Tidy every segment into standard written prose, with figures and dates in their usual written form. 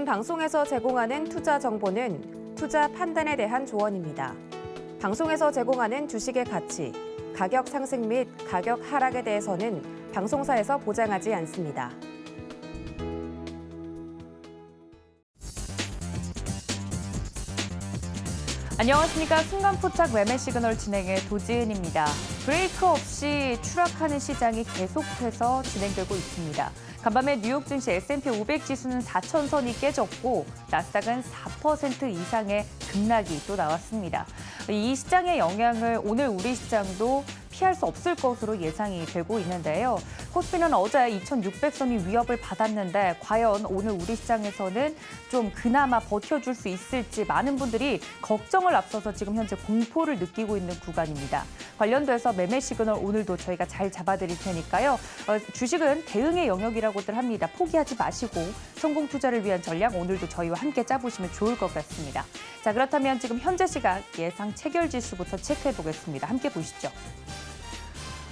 방송에서 제공하는 투자 정보는 투자 판단에 대한 조언입니다. 방송에서 제공하는 주식의 가치, 가격 상승 및 가격 하락에 대해서는 방송사에서 보장하지 않습니다. 안녕하십니까. 순간포착 매매 시그널 진행의 도지은입니다. 브레이크 없이 추락하는 시장이 계속해서 진행되고 있습니다. 간밤에 뉴욕 증시 S&P 500 지수는 4,000선이 깨졌고 나스닥은 4% 이상의 급락이 또 나왔습니다. 이 시장의 영향을 오늘 우리 시장도 피할 수 없을 것으로 예상이 되고 있는데요. 코스피는 어제 2,600선이 위협을 받았는데 과연 오늘 우리 시장에서는 좀 그나마 버텨줄 수 있을지 많은 분들이 걱정을 앞서서 지금 현재 공포를 느끼고 있는 구간입니다. 관련돼서 매매 시그널 오늘도 저희가 잘 잡아드릴 테니까요. 주식은 대응의 영역이라고들 합니다. 포기하지 마시고 성공 투자를 위한 전략 오늘도 저희와 함께 짜보시면 좋을 것 같습니다. 자, 그렇다면 지금 현재 시각 예상 체결 지수부터 체크해 보겠습니다. 함께 보시죠.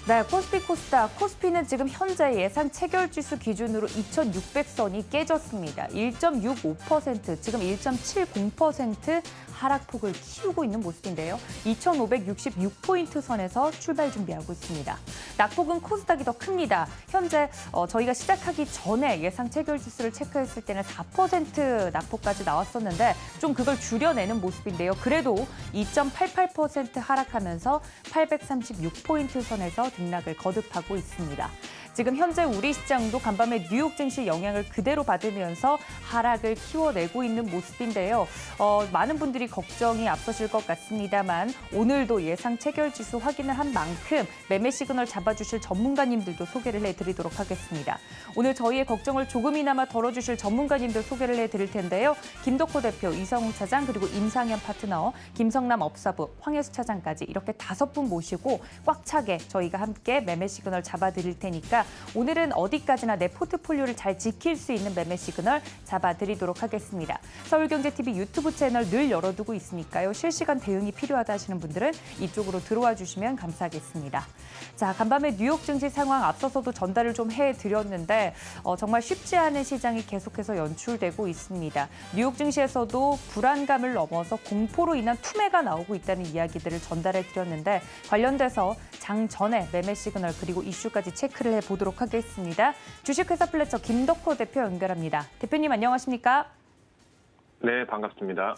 네, 코스피 코스닥. 코스피는 지금 현재 예상 체결 지수 기준으로 2,600선이 깨졌습니다. 1.65%, 지금 1.70% 하락폭을 키우고 있는 모습인데요. 2,566포인트 선에서 출발 준비하고 있습니다. 낙폭은 코스닥이 더 큽니다. 현재 저희가 시작하기 전에 예상 체결 지수를 체크했을 때는 4% 낙폭까지 나왔었는데 좀 그걸 줄여내는 모습인데요. 그래도 2.88% 하락하면서 836포인트 선에서 등락을 거듭하고 있습니다. 지금 현재 우리 시장도 간밤에 뉴욕 증시 영향을 그대로 받으면서 하락을 키워내고 있는 모습인데요. 많은 분들이 걱정이 앞서실 것 같습니다만 오늘도 예상 체결 지수 확인을 한 만큼 매매 시그널 잡아주실 전문가님들도 소개를 해드리도록 하겠습니다. 오늘 저희의 걱정을 조금이나마 덜어주실 전문가님들 소개를 해드릴 텐데요. 김덕호 대표, 이성웅 차장, 그리고 임상현 파트너, 김성남 업사부, 황혜수 차장까지 이렇게 5분 모시고 꽉 차게 저희가 함께 매매 시그널 잡아드릴 테니까 오늘은 어디까지나 내 포트폴리오를 잘 지킬 수 있는 매매 시그널 잡아드리도록 하겠습니다. 서울경제TV 유튜브 채널 늘 열어두고 있으니까요. 실시간 대응이 필요하다 하시는 분들은 이쪽으로 들어와 주시면 감사하겠습니다. 자, 간밤에 뉴욕 증시 상황 앞서서도 전달을 좀 해드렸는데 정말 쉽지 않은 시장이 계속해서 연출되고 있습니다. 뉴욕 증시에서도 불안감을 넘어서 공포로 인한 투매가 나오고 있다는 이야기들을 전달해드렸는데 관련돼서 장 전에 매매 시그널 그리고 이슈까지 체크를 해보도록 하겠습니다. 주식회사 플래처 김덕호 대표 연결합니다. 대표님 안녕하십니까? 네, 반갑습니다.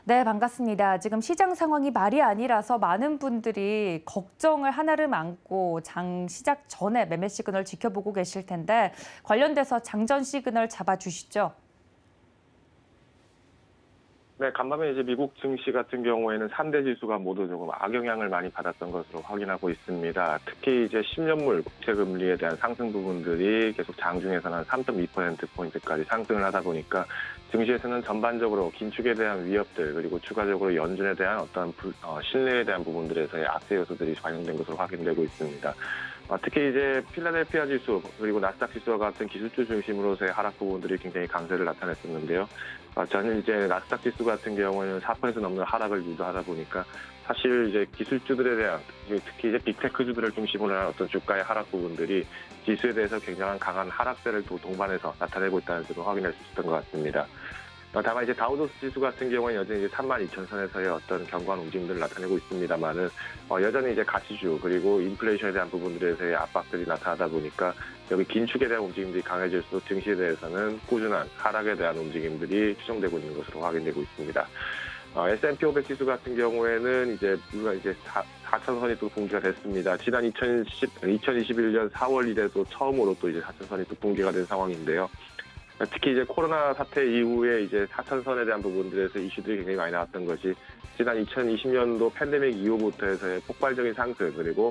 네, 반갑습니다. 지금 시장 상황이 말이 아니라서 많은 분들이 걱정을 하나를 안고 장 시작 전에 매매 시그널 지켜보고 계실 텐데 관련돼서 장전 시그널 잡아주시죠. 네, 간밤에 이제 미국 증시 같은 경우에는 3대 지수가 모두 조금 악영향을 많이 받았던 것으로 확인하고 있습니다. 특히 이제 10년물 국채 금리에 대한 상승 부분들이 계속 장중에서는 한 3.2%포인트까지 상승을 하다 보니까 증시에서는 전반적으로 긴축에 대한 위협들 그리고 추가적으로 연준에 대한 어떤 신뢰에 대한 부분들에서의 악재 요소들이 반영된 것으로 확인되고 있습니다. 특히 이제 필라델피아 지수 그리고 나스닥 지수와 같은 기술주 중심으로서의 하락 부분들이 굉장히 강세를 나타냈었는데요. 저는 이제 나스닥 지수 같은 경우에는 4% 넘는 하락을 유도하다 보니까 사실 이제 기술주들에 대한 특히 이제 빅테크주들을 중심으로 한 어떤 주가의 하락 부분들이 지수에 대해서 굉장한 강한 하락세를 동반해서 나타내고 있다는 점을 확인할 수 있었던 것 같습니다. 다만 이제 다우존스 지수 같은 경우는 여전히 이제 32,000선에서의 어떤 견고한 움직임들을 나타내고 있습니다만은 여전히 이제 가치주 그리고 인플레이션에 대한 부분들에서의 압박들이 나타나다 보니까 여기 긴축에 대한 움직임들이 강해질수록 증시에 대해서는 꾸준한 하락에 대한 움직임들이 추정되고 있는 것으로 확인되고 있습니다. S&P 500 지수 같은 경우에는 이제 우리가 이제 4,000선이 또 붕괴가 됐습니다. 지난 2021년 4월 이래도 처음으로 또 이제 4,000선이 또 붕괴가 된 상황인데요. 특히 이제 코로나 사태 이후에 이제 4,000선에 대한 부분들에서 이슈들이 굉장히 많이 나왔던 것이 지난 2020년도 팬데믹 이후부터에서의 폭발적인 상승 그리고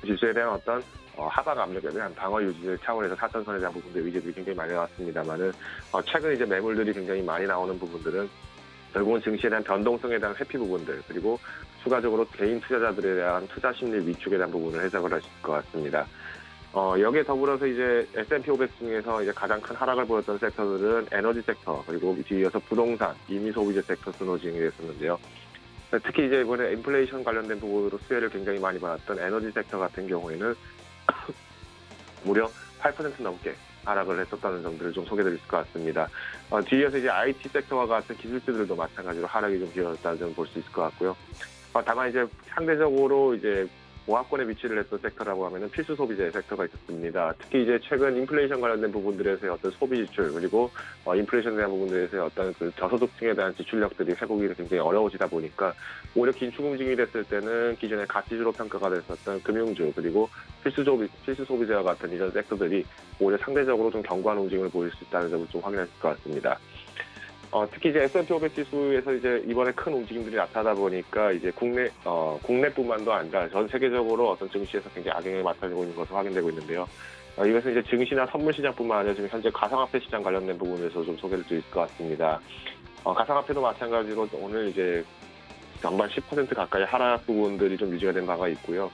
지수에 대한 어떤 하방 압력에 대한 방어 유지 차원에서 4,000선에 대한 부분들 의제들이 굉장히 많이 나왔습니다만은 최근 이제 매물들이 굉장히 많이 나오는 부분들은 결국은 증시에 대한 변동성에 대한 회피 부분들 그리고 추가적으로 개인 투자자들에 대한 투자 심리 위축에 대한 부분을 해석을 하실 것 같습니다. 여기에 더불어서 이제 S&P 500 중에서 이제 가장 큰 하락을 보였던 섹터들은 에너지 섹터 그리고 뒤이어서 부동산, 임의 소비재 섹터 순으로 진행이 됐었는데요. 특히 이제 이번에 인플레이션 관련된 부분으로 수혜를 굉장히 많이 받았던 에너지 섹터 같은 경우에는 무려 8% 넘게 하락을 했었다는 점들을 좀 소개드릴 것 같습니다. 뒤이어서 이제 IT 섹터와 같은 기술주들도 마찬가지로 하락이 좀 기울었다는 점을 볼 수 있을 것 같고요. 다만 이제 상대적으로 이제 보합권에 위치를 했던 섹터라고 하면은 필수 소비재 섹터가 있었습니다. 특히 이제 최근 인플레이션 관련된 부분들에서의 어떤 소비 지출 그리고 인플레이션에 대한 부분들에서의 어떤 그 저소득층에 대한 지출력들이 회복이 굉장히 어려워지다 보니까 오히려 긴축 움직임이 됐을 때는 기존의 가치주로 평가가 됐었던 금융주 그리고 필수 소비재와 같은 이런 섹터들이 오히려 상대적으로 좀 견고한 움직임을 보일 수 있다는 점을 좀 확인할 수 있을 것 같습니다. 특히 이제 S&P 500 지수에서 이제 이번에 큰 움직임들이 나타나다 보니까 이제 국내뿐만도 아니라 전 세계적으로 어떤 증시에서 굉장히 악영향이 나타나고 있는 것으로 확인되고 있는데요. 이것은 이제 증시나 선물 시장뿐만 아니라 지금 현재 가상화폐 시장 관련된 부분에서 좀 소개를 드릴 수 있을 것 같습니다. 가상화폐도 마찬가지로 오늘 이제 전반 10% 가까이 하락 부분들이 좀 유지가 된 바가 있고요.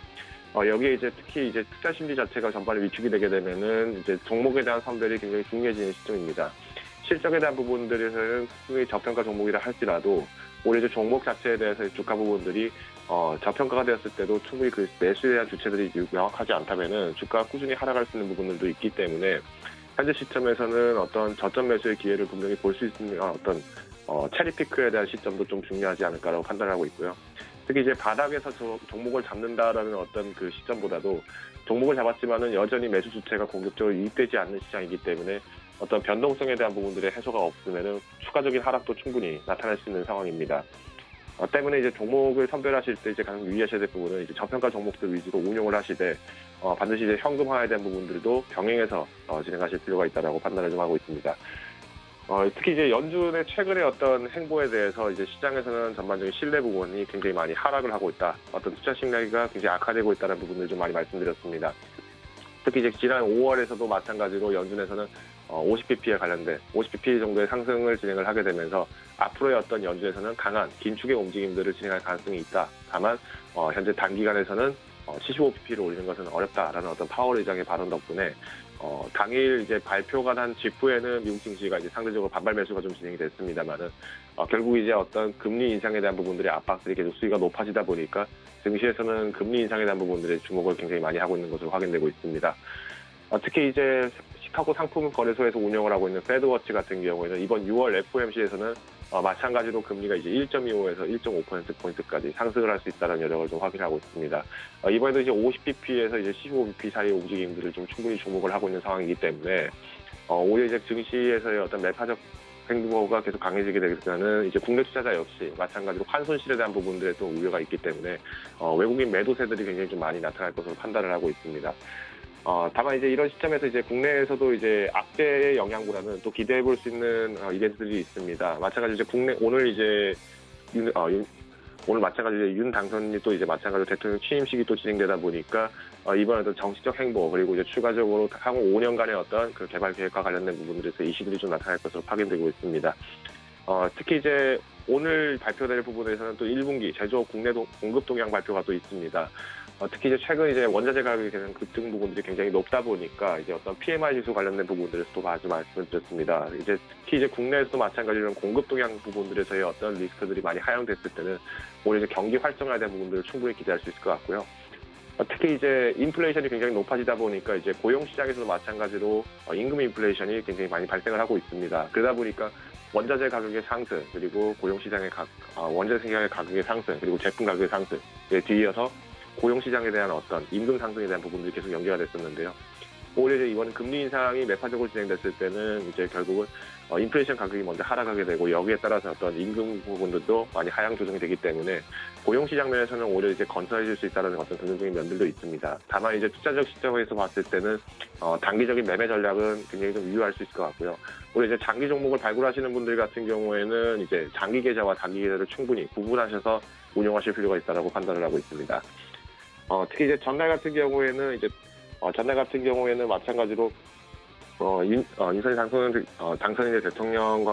여기에 이제 특히 이제 투자 심리 자체가 전반에 위축이 되게 되면은 이제 종목에 대한 선별이 굉장히 중요해지는 시점입니다. 실적에 대한 부분들에서는 충분히 저평가 종목이라 할지라도 오히려 종목 자체에 대해서 주가 부분들이 저평가가 되었을 때도 충분히 그 매수에 대한 주체들이 명확하지 않다면은 주가가 꾸준히 하락할 수 있는 부분들도 있기 때문에 현재 시점에서는 어떤 저점 매수의 기회를 분명히 볼 수 있는 어떤 체리피크에 대한 시점도 좀 중요하지 않을까라고 판단하고 있고요. 특히 이제 바닥에서 종목을 잡는다라는 어떤 그 시점보다도 종목을 잡았지만은 여전히 매수 주체가 공격적으로 유입되지 않는 시장이기 때문에 어떤 변동성에 대한 부분들의 해소가 없으면은 추가적인 하락도 충분히 나타날 수 있는 상황입니다. 때문에 이제 종목을 선별하실 때 이제 가장 유의하셔야 될 부분은 이제 저평가 종목들 위주로 운용을 하시되 반드시 이제 현금화에 대한 부분들도 병행해서 진행하실 필요가 있다라고 판단을 좀 하고 있습니다. 특히 이제 연준의 최근의 어떤 행보에 대해서 이제 시장에서는 전반적인 신뢰 부분이 굉장히 많이 하락을 하고 있다. 어떤 투자 심리가 굉장히 악화되고 있다는 부분을 좀 많이 말씀드렸습니다. 특히 이제 지난 5월에서도 마찬가지로 연준에서는 50bp에 관련된 50bp 정도의 상승을 진행을 하게 되면서 앞으로의 어떤 연준에서는 강한 긴축의 움직임들을 진행할 가능성이 있다. 다만 현재 단기간에서는 75bp를 올리는 것은 어렵다라는 어떤 파월 의장의 발언 덕분에 당일 이제 발표가 난 직후에는 미국 증시가 이제 상대적으로 반발 매수가 좀 진행이 됐습니다만은 결국 이제 어떤 금리 인상에 대한 부분들의 압박들이 계속 수위가 높아지다 보니까 증시에서는 금리 인상에 대한 부분들의 주목을 굉장히 많이 하고 있는 것으로 확인되고 있습니다. 특히 이제 시카고 상품 거래소에서 운영을 하고 있는 페드워치 같은 경우에는 이번 6월 FOMC에서는 마찬가지로 금리가 이제 1.25에서 1.5%포인트까지 상승을 할 수 있다는 여력을 좀 확인하고 있습니다. 이번에도 이제 50bp에서 이제 75bp 사이의 움직임들을 좀 충분히 주목을 하고 있는 상황이기 때문에 오히려 이제 증시에서의 어떤 매파적 행보가 계속 강해지게 되면 이제 국내 투자자 역시 마찬가지로 환손실에 대한 부분들에 또 우려가 있기 때문에 외국인 매도세들이 굉장히 좀 많이 나타날 것으로 판단을 하고 있습니다. 다만 이제 이런 시점에서 이제 국내에서도 이제 악재의 영향보다는 또 기대해 볼 수 있는 이벤트들이 있습니다. 마찬가지로 이제 오늘 이제 오늘 마찬가지로 윤 당선인이 또 이제 마찬가지로 대통령 취임식이 또 진행되다 보니까 이번에도 정치적 행보 그리고 이제 추가적으로 향후 5년간의 어떤 그 개발 계획과 관련된 부분들에서 이슈들이 좀 나타날 것으로 확인되고 있습니다. 특히 이제 오늘 발표될 부분에서는 또 1분기 제조업 국내 공급 동향 발표가 또 있습니다. 특히 이제 최근 이제 원자재 가격에 대한 급등 부분들이 굉장히 높다 보니까 이제 어떤 PMI 지수 관련된 부분들에서도 아주 말씀을 드렸습니다. 이제 특히 이제 국내에서도 마찬가지로 공급 동향 부분들에서의 어떤 리스크들이 많이 하향됐을 때는 오히려 이제 경기 활성화에 대한 부분들을 충분히 기대할 수 있을 것 같고요. 특히 이제 인플레이션이 굉장히 높아지다 보니까 이제 고용 시장에서도 마찬가지로 임금 인플레이션이 굉장히 많이 발생을 하고 있습니다. 그러다 보니까 원자재 가격의 상승 그리고 고용 시장의 원자재 시장의 가격의 상승 그리고 제품 가격의 상승에 뒤이어서 고용 시장에 대한 어떤 임금 상승에 대한 부분들이 계속 연계가 됐었는데요. 오히려 이번 금리 인상이 매파적으로 진행됐을 때는 이제 결국은 인플레이션 가격이 먼저 하락하게 되고 여기에 따라서 어떤 임금 부분들도 많이 하향 조정이 되기 때문에 고용 시장 면에서는 오히려 이제 건설해질 수 있다는 어떤 긍정적인 면들도 있습니다. 다만 이제 투자적 시점에서 봤을 때는 단기적인 매매 전략은 굉장히 좀 유효할 수 있을 것 같고요. 오히려 이제 장기 종목을 발굴하시는 분들 같은 경우에는 이제 장기 계좌와 단기 계좌를 충분히 구분하셔서 운용하실 필요가 있다라고 판단을 하고 있습니다. 특히 이제 전날 같은 경우에는 마찬가지로 윤석열 당선인의 대통령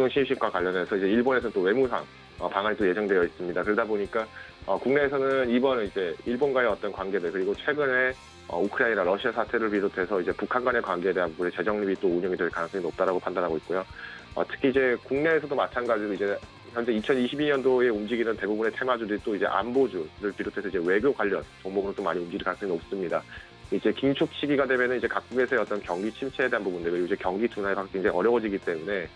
취임식과 관련해서 이제 일본에서 또 외무상 방한이 또 예정되어 있습니다. 그러다 보니까 국내에서는 이번에 이제 일본과의 어떤 관계들 그리고 최근에 우크라이나 러시아 사태를 비롯해서 이제 북한 간의 관계에 대한 부분의 재정립이 또 운영이 될 가능성이 높다라고 판단하고 있고요. 특히 이제 국내에서도 마찬가지로 이제 현재 2022년도에 움직이는 대부분의 테마주들이 또 이제 안보주를 비롯해서 이제 외교 관련 종목으로 또 많이 움직일 가능성이 높습니다. 이제 긴축 시기가 되면은 이제 각국에서의 어떤 경기 침체에 대한 부분들, 그리고 이제 경기 둔화가 굉장히 어려워지기 때문에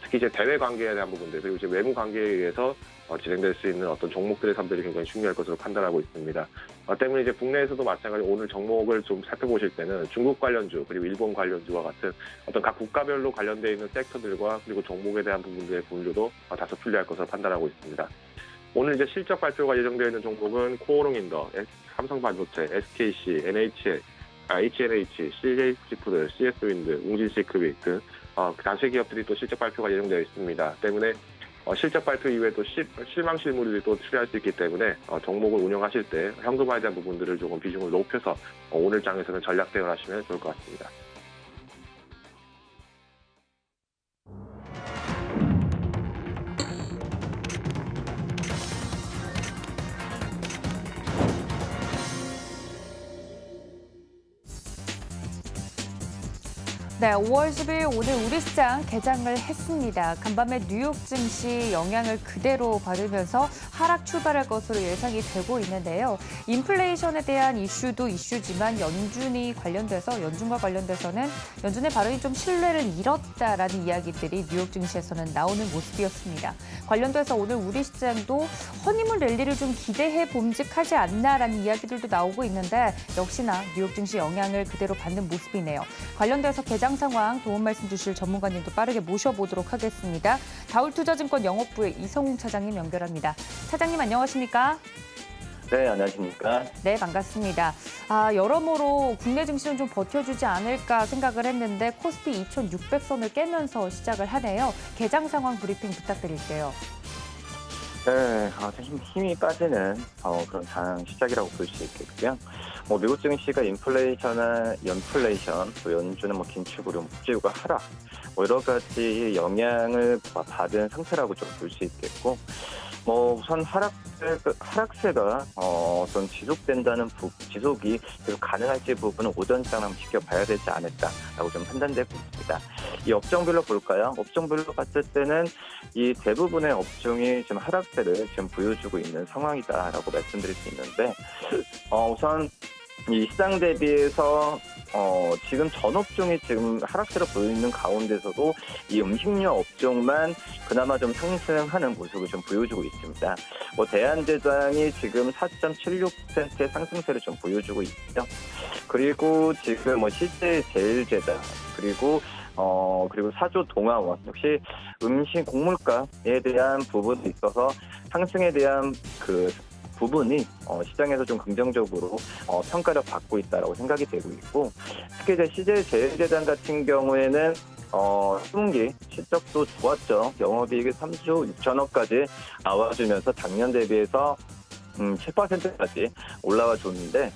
특히 이제 대외 관계에 대한 부분들, 그리고 이제 외무 관계에 의해서 진행될 수 있는 어떤 종목들의 선별이 굉장히 중요할 것으로 판단하고 있습니다. 때문에 이제 국내에서도 마찬가지로 오늘 종목을 좀 살펴보실 때는 중국 관련주, 그리고 일본 관련주와 같은 어떤 각 국가별로 관련되어 있는 섹터들과 그리고 종목에 대한 부분들의 분류도 다소 풀리할 것으로 판단하고 있습니다. 오늘 이제 실적 발표가 예정되어 있는 종목은 코오롱인더, 삼성반도체, SKC, NHN, HNH, CJ푸드, CS윈드, 웅진시크빅 등 다수의 기업들이 또 실적 발표가 예정되어 있습니다. 때문에 실적 발표 이후에도 실망 실물이 또 출현할 수 있기 때문에 종목을 운영하실 때 현금화에 대한 부분들을 조금 비중을 높여서 오늘 장에서는 전략 대응을 하시면 좋을 것 같습니다. 네, 5월 10일 오늘 우리 시장 개장을 했습니다. 간밤에 뉴욕 증시 영향을 그대로 받으면서 하락 출발할 것으로 예상이 되고 있는데요. 인플레이션에 대한 이슈도 이슈지만 연준과 관련돼서는 연준의 발언이 좀 신뢰를 잃었다라는 이야기들이 뉴욕 증시에서는 나오는 모습이었습니다. 관련돼서 오늘 우리 시장도 허니문 랠리를 좀 기대해 봄직하지 않나라는 이야기들도 나오고 있는데 역시나 뉴욕 증시 영향을 그대로 받는 모습이네요. 관련돼서 개장 상황 도움 말씀 주실 전문가님도 빠르게 모셔보도록 하겠습니다. 다울투자증권 영업부의 이성웅 차장님 연결합니다. 차장님 안녕하십니까? 네, 안녕하십니까? 네, 반갑습니다. 여러모로 국내 증시는 좀 버텨주지 않을까 생각을 했는데 코스피 2,600선을 깨면서 시작을 하네요. 개장 상황 브리핑 부탁드릴게요. 네, 힘이 빠지는 그런 장 시작이라고 볼 수 있겠고요. 미국 증시가 연플레이션, 또 연준은 긴축으로 목재유가 하락, 여러 가지 영향을 받은 상태라고 좀 볼 수 있겠고, 우선 하락세가 어떤 지속이 계속 가능할지 부분은 오전장 한번 지켜봐야 되지 않을까라고 좀 판단되고 있습니다. 이 업종별로 볼까요? 업종별로 봤을 때는 이 대부분의 업종이 지금 하락세를 지금 보여주고 있는 상황이다라고 말씀드릴 수 있는데, 우선 이 시장 대비해서 지금 전 업종이 지금 하락세를 보이는 가운데서도 이 음식료 업종만 그나마 좀 상승하는 모습을 좀 보여주고 있습니다. 대한제당이 지금 4.76%의 상승세를 좀 보여주고 있죠. 그리고 지금 CJ제일제당 그리고 사조동아원 역시 음식 곡물가에 대한 부분에 있어서 상승에 대한 부분이 시장에서 좀 긍정적으로 평가를 받고 있다라고 생각이 되고 있고, 특히 이제 CJ제일제당 같은 경우에는 1분기 실적도 좋았죠. 영업이익이 3조 6천억까지 나와주면서 작년 대비해서 7%까지 올라와 줬는데,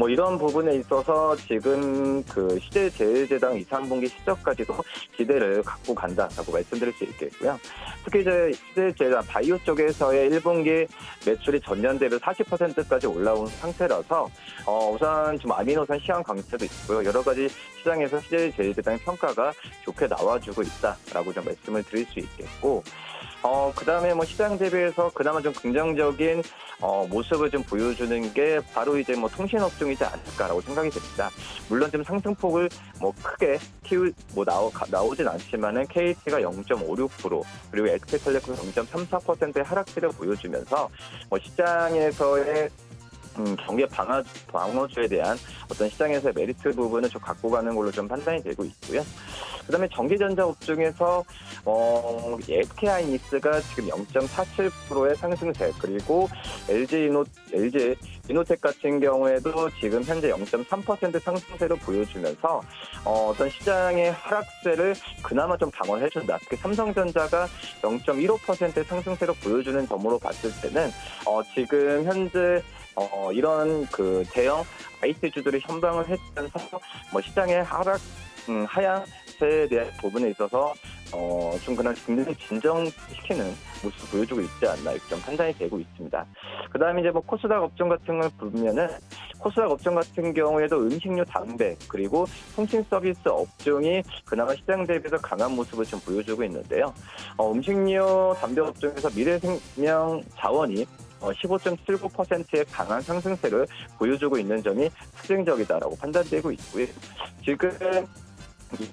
이런 부분에 있어서 지금 CJ제일제당 2, 3분기 실적까지도 기대를 갖고 간다라고 말씀드릴 수 있겠고요. 특히 이제 CJ제일제당 바이오 쪽에서의 1분기 매출이 전년 대비 40%까지 올라온 상태라서 우선 좀 아미노산 시황 강세도 있고요. 여러 가지 시장에서 CJ제일제당 평가가 좋게 나와주고 있다라고 좀 말씀을 드릴 수 있겠고, 그다음에 시장 대비해서 그나마 좀 긍정적인 모습을 좀 보여주는 게 바로 이제 통신 업종이지 않을까라고 생각이 됩니다. 물론 좀 상승폭을 크게 나오진 않지만은 KT가 0.56% 그리고 SK텔레콤 0.34%의 하락세를 보여주면서 시장에서의 경기 방어주에 대한 어떤 시장에서의 메리트 부분을 좀 갖고 가는 걸로 좀 판단이 되고 있고요. 그다음에 전기전자 업종에서 SK하이닉스가 지금 0.47%의 상승세, 그리고 LG 이노텍 같은 경우에도 지금 현재 0.3% 상승세를 보여주면서 어떤 시장의 하락세를 그나마 좀 방어해준다. 특히 삼성전자가 0.15%의 상승세를 보여주는 점으로 봤을 때는 지금 현재 이런 대형 IT주들이 현방을 했면서 시장의 하향세에 대한 부분에 있어서 좀 그냥 굉장히 진정시키는 모습을 보여주고 있지 않나 이렇게 좀 판단이 되고 있습니다. 그 다음에 이제 코스닥 업종 같은 걸 보면은 코스닥 업종 같은 경우에도 음식료, 담배 그리고 통신 서비스 업종이 그나마 시장 대비해서 강한 모습을 좀 보여주고 있는데요. 음식료, 담배 업종에서 미래생명 자원이 15.79%의 강한 상승세를 보여주고 있는 점이 특징적이다라고 판단되고 있고요. 지금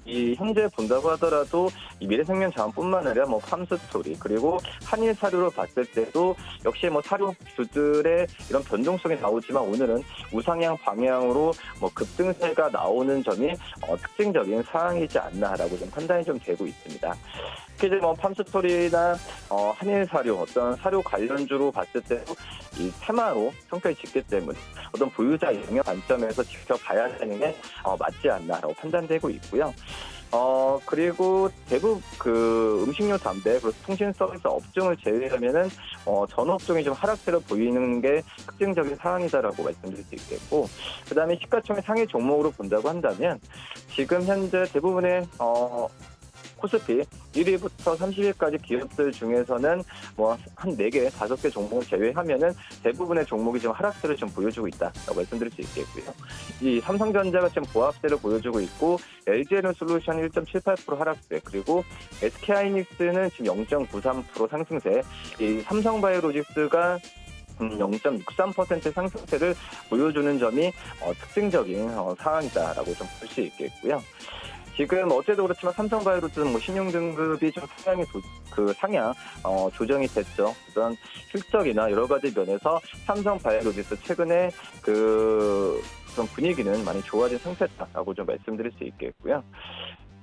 이 현재 본다고 하더라도 이 미래생명자원뿐만 아니라 뭐 팜스토리 그리고 한일사료로 봤을 때도 역시 뭐 사료주들의 이런 변동성이 나오지만 오늘은 우상향 방향으로 뭐 급등세가 나오는 점이 특징적인 사항이지 않나라고 좀 판단이 좀 되고 있습니다. 특히 뭐 팜스토리나 한일사료 어떤 사료 관련주로 봤을 때도 이 테마로 평가를 짓기 때문에 어떤 보유자 영역 관점에서 지켜봐야 되는 게 맞지 않나라고 판단되고 있고요. 그리고 대부분 그 음식료 담배 그리고 통신 서비스 업종을 제외하면은 전 업종이 좀 하락세를 보이는 게 특징적인 사항이다라고 말씀드릴 수 있겠고, 그다음에 시가총액 상위 종목으로 본다고 한다면 지금 현재 대부분의 코스피 1위부터 30위까지 기업들 중에서는 뭐 한 4개, 5개 종목을 제외하면은 대부분의 종목이 좀 하락세를 좀 보여주고 있다라고 말씀드릴 수 있겠고요. 이 삼성전자가 지금 보합세를 보여주고 있고, LG에너솔루션 1.78% 하락세, 그리고 SK하이닉스는 지금 0.93% 상승세, 이 삼성바이오로직스가 0.63% 상승세를 보여주는 점이 특징적인 사항이다라고 좀 볼 수 있겠고요. 지금 어제도 그렇지만 삼성바이오로직은 뭐 신용등급이 좀 상향 조정이 됐죠. 그런 실적이나 여러 가지 면에서 삼성바이오로직스 최근에 그런 분위기는 많이 좋아진 상태다라고 좀 말씀드릴 수 있겠고요.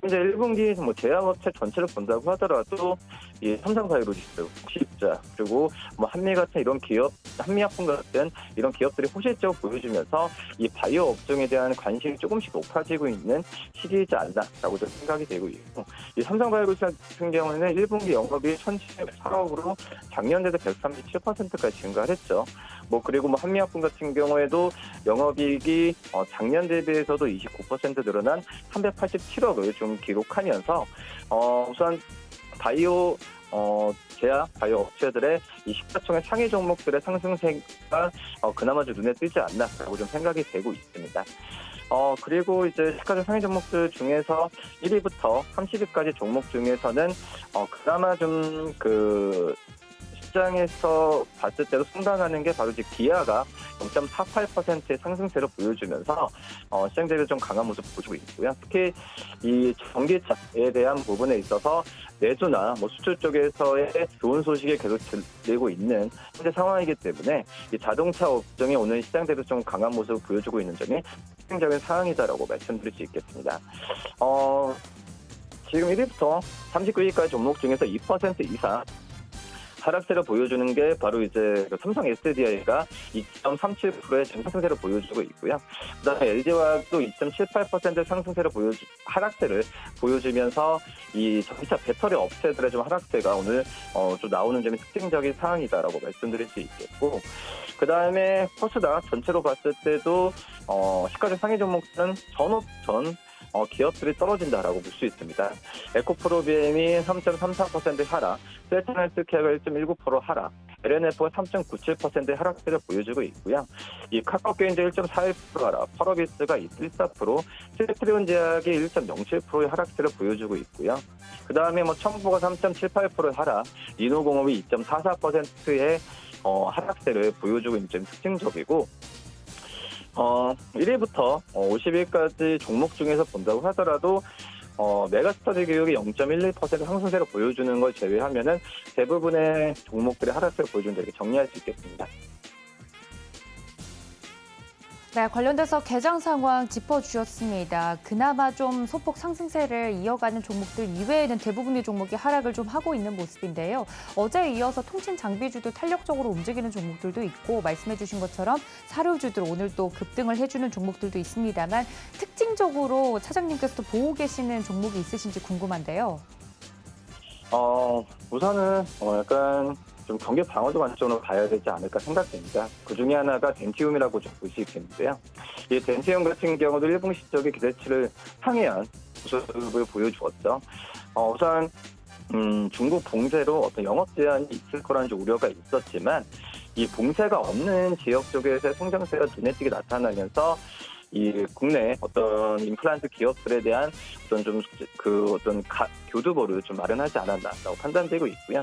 이제 1분기 뭐 제약업체 전체를 본다고 하더라도 이 삼성바이오로직스, 혹시입자, 그리고 뭐 한미 같은 이런 기업, 한미약품 같은 이런 기업들이 호실적으로 보여주면서 이 바이오 업종에 대한 관심이 조금씩 높아지고 있는 시기이지 않나라고 좀 생각이 되고 있고, 이 삼성바이오로직스 같은 경우에는 1분기 영업이 1,704억으로 작년 대비 137%까지 증가를 했죠. 뭐 그리고 뭐 한미약품 같은 경우에도 영업이익이 작년 대비해서도 29% 늘어난 387억을 좀 기록하면서 우선 바이오 제약 바이오 업체들의 이 시가총액 상위 종목들의 상승세가 그나마 좀 눈에 띄지 않나라고 좀 생각이 되고 있습니다. 그리고 이제 시가총 상위 종목들 중에서 1위부터 30위까지 종목 중에서는 그나마 좀 시장에서 봤을 때도 상당하는 게 바로 이제 기아가 0.48%의 상승세를 보여주면서 시장 대비 좀 강한 모습 보여주고 있고요. 특히 이 전기차에 대한 부분에 있어서 내수나 뭐 수출 쪽에서의 좋은 소식이 계속 들리고 있는 현재 상황이기 때문에 이 자동차 업종이 오늘 시장 대비 좀 강한 모습을 보여주고 있는 점이 특징적인 사항이다라고 말씀드릴 수 있겠습니다. 지금 1위부터 39위까지 종목 중에서 2% 이상 하락세를 보여주는 게 바로 이제 삼성 SDI가 2.37%의 상승세를 보여주고 있고요. 그다음에 LG화학도 2.78% 하락세를 보여주면서 이 전기차 배터리 업체들의 좀 하락세가 오늘 좀 나오는 점이 특징적인 사항이다라고 말씀드릴 수 있겠고, 그다음에 코스닥 전체로 봤을 때도 시가총 상위 종목들은 전 기업들이 떨어진다라고 볼 수 있습니다. 에코프로비엠이 3.33% 하락, 셀트헬스케어가 1.19% 하락, LNF가 3.97%의 하락세를 보여주고 있고요. 이 카카오게임즈 1.41% 하락, 펄어비스가 2.14%, 세트리온제약이 1.07%의 하락세를 보여주고 있고요. 그 다음에 뭐 첨보가 3.78%의 하락, 리노공업이 2.44%의 하락세를 보여주고 있는 점이 특징적이고, 1위부터 50위까지 종목 중에서 본다고 하더라도 메가스터디 교육이 0.12% 상승세를 보여주는 걸 제외하면은 대부분의 종목들의 하락세를 보여준다, 이렇게 정리할 수 있겠습니다. 네, 관련돼서 개장 상황 짚어주셨습니다. 그나마 좀 소폭 상승세를 이어가는 종목들 이외에는 대부분의 종목이 하락을 좀 하고 있는 모습인데요. 어제에 이어서 통신 장비주도 탄력적으로 움직이는 종목들도 있고, 말씀해주신 것처럼 사료주들 오늘 또 급등을 해주는 종목들도 있습니다만, 특징적으로 차장님께서도 보고 계시는 종목이 있으신지 궁금한데요. 우선은 약간 좀 경기 방어도 관점으로 봐야 되지 않을까 생각됩니다. 그 중에 하나가 덴티움이라고 좀 볼 수 있겠는데요. 이 덴티움 같은 경우도 1분기 실적의 기대치를 상회한 모습을 보여주었죠. 우선 중국 봉쇄로 어떤 영업 제한이 있을 거라는 우려가 있었지만, 이 봉쇄가 없는 지역 쪽에서의 성장세가 눈에 띄게 나타나면서 이 국내 어떤 임플란트 기업들에 대한 어떤 교두보를 좀 마련하지 않았나라고 판단되고 있고요.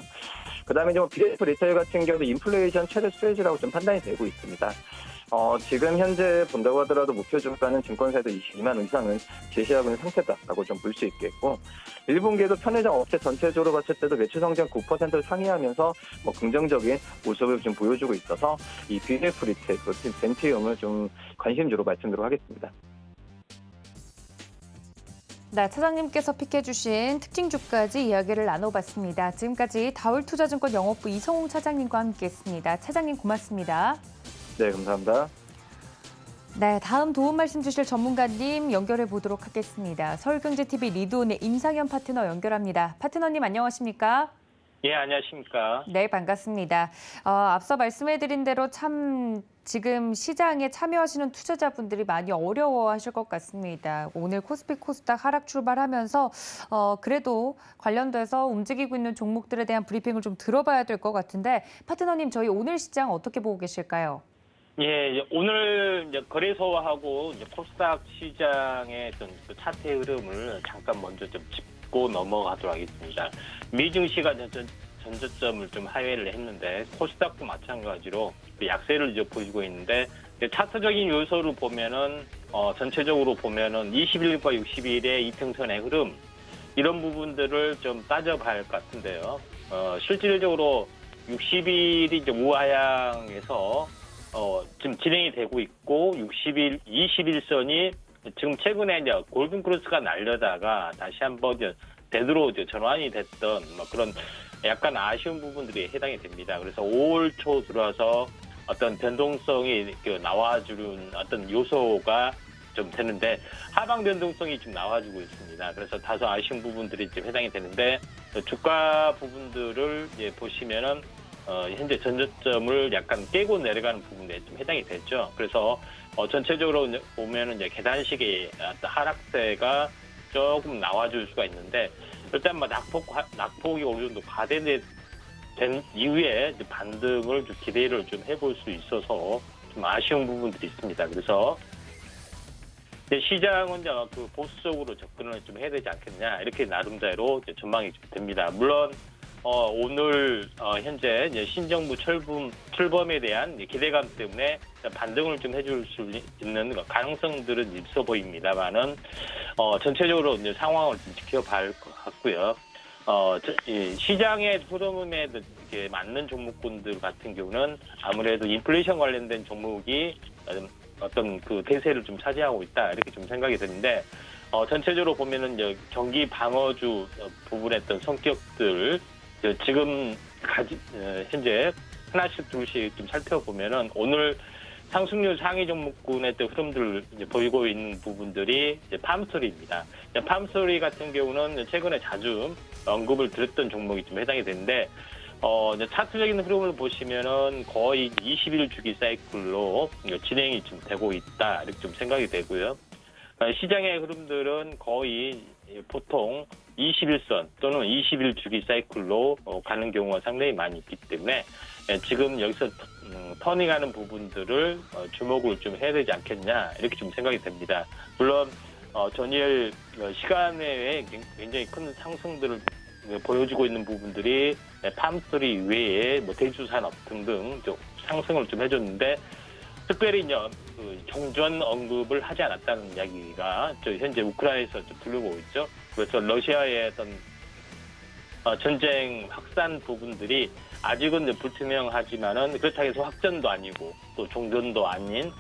그다음에 좀 BF 리테일 같은 경우도 인플레이션 최대 수혜주라고 좀 판단이 되고 있습니다. 지금 현재 본다고 하더라도 목표 주가는 증권사에서 22만 이상은 제시하고 있는 상태다라고 좀 볼 수 있겠고, 1분기에도 편의점 업체 전체적으로 봤을 때도 매출 성장 9%를 상회하면서 긍정적인 모습을 좀 보여주고 있어서 이 BF 리테일, 벤티움을 좀 관심주로 말씀드리도록 하겠습니다. 네, 차장님께서 픽해주신 특징 주까지 이야기를 나눠봤습니다. 지금까지 다울투자증권 영업부 이성웅 차장님과 함께했습니다. 차장님 고맙습니다. 네, 감사합니다. 네, 다음 도움 말씀 주실 전문가님 연결해 보도록 하겠습니다. 서울경제TV 리드온의 임상현 파트너 연결합니다. 파트너님 안녕하십니까? 예, 안녕하십니까? 네, 반갑습니다. 앞서 말씀해드린 대로 참 지금 시장에 참여하시는 투자자분들이 많이 어려워하실 것 같습니다. 오늘 코스피 코스닥 하락 출발하면서 그래도 관련돼서 움직이고 있는 종목들에 대한 브리핑을 좀 들어봐야 될 것 같은데, 파트너님 저희 오늘 시장 어떻게 보고 계실까요? 예, 오늘 이제 거래소하고 이제 코스닥 시장의 어떤 그 차트의 흐름을 잠깐 먼저 좀 짚고 넘어가도록 하겠습니다. 미증시가 전저점을 좀 하회를 했는데 코스닥도 마찬가지로 약세를 이제 보이고 있는데, 차트적인 요소를 보면은 전체적으로 보면은 21일과 60일의 이평선의 흐름, 이런 부분들을 좀 따져봐야 할 것 같은데요. 실질적으로 60일이 이제 우하향에서 지금 진행이 되고 있고, 60일, 21선이 지금 최근에 이제 골든크로스가 날려다가 다시 한번 되도록 전환이 됐던 그런 약간 아쉬운 부분들이 해당이 됩니다. 그래서 5월 초 들어와서 어떤 변동성이 나와주는 어떤 요소가 좀 되는데, 하방 변동성이 좀 나와주고 있습니다. 그래서 다소 아쉬운 부분들이 좀 해당이 되는데, 주가 부분들을 이제 보시면은 현재 전저점을 약간 깨고 내려가는 부분에 좀 해당이 됐죠. 그래서 전체적으로 보면은 이제 계단식의 하락세가 조금 나와줄 수가 있는데, 일단 낙폭이 어느 정도 과대된 이후에 이제 반등을 좀 기대를 좀 해볼 수 있어서 좀 아쉬운 부분들이 있습니다. 그래서 시장은 이제 그 보수적으로 접근을 좀 해야 되지 않겠냐, 이렇게 나름대로 이제 전망이 좀 됩니다. 물론 오늘 현재 이제 신정부 출범에 대한 기대감 때문에 반등을 좀 해줄 수 있는 가능성들은 있어 보입니다만은 전체적으로 이제 상황을 좀 지켜봐야 할 것 같고요. 시장의 흐름에 맞는 종목군들 같은 경우는 아무래도 인플레이션 관련된 종목이 어떤 그 대세를 좀 차지하고 있다, 이렇게 좀 생각이 드는데, 전체적으로 보면은 이제 경기 방어주 부분의 어떤 성격들 지금 현재 하나씩 둘씩 좀 살펴보면은 오늘 상승률 상위 종목군의 또 흐름들을 이제 보이고 있는 부분들이 이제 팜스토리입니다. 팜스토리 같은 경우는 최근에 자주 언급을 드렸던 종목이 좀 해당이 되는데, 이제 차트적인 흐름을 보시면은 거의 20일 주기 사이클로 진행이 좀 되고 있다, 이렇게 좀 생각이 되고요. 시장의 흐름들은 거의 보통 21선 또는 20일 주기 사이클로 가는 경우가 상당히 많이 있기 때문에 지금 여기서 터닝하는 부분들을 주목을 좀 해야 되지 않겠냐, 이렇게 좀 생각이 됩니다. 물론 전일 시간 내에 굉장히 큰 상승들을 보여주고 있는 부분들이 팜스토리 외에 대주산업 등등 좀 상승을 좀 해줬는데, 특별히 이제 종전 언급을 하지 않았다는 이야기가 현재 우크라이나에서 좀 들리고 있죠. 그래서 러시아의 어떤 전쟁 확산 부분들이 아직은 불투명하지만은 그렇다고 해서 확전도 아니고 또 종전도 아닌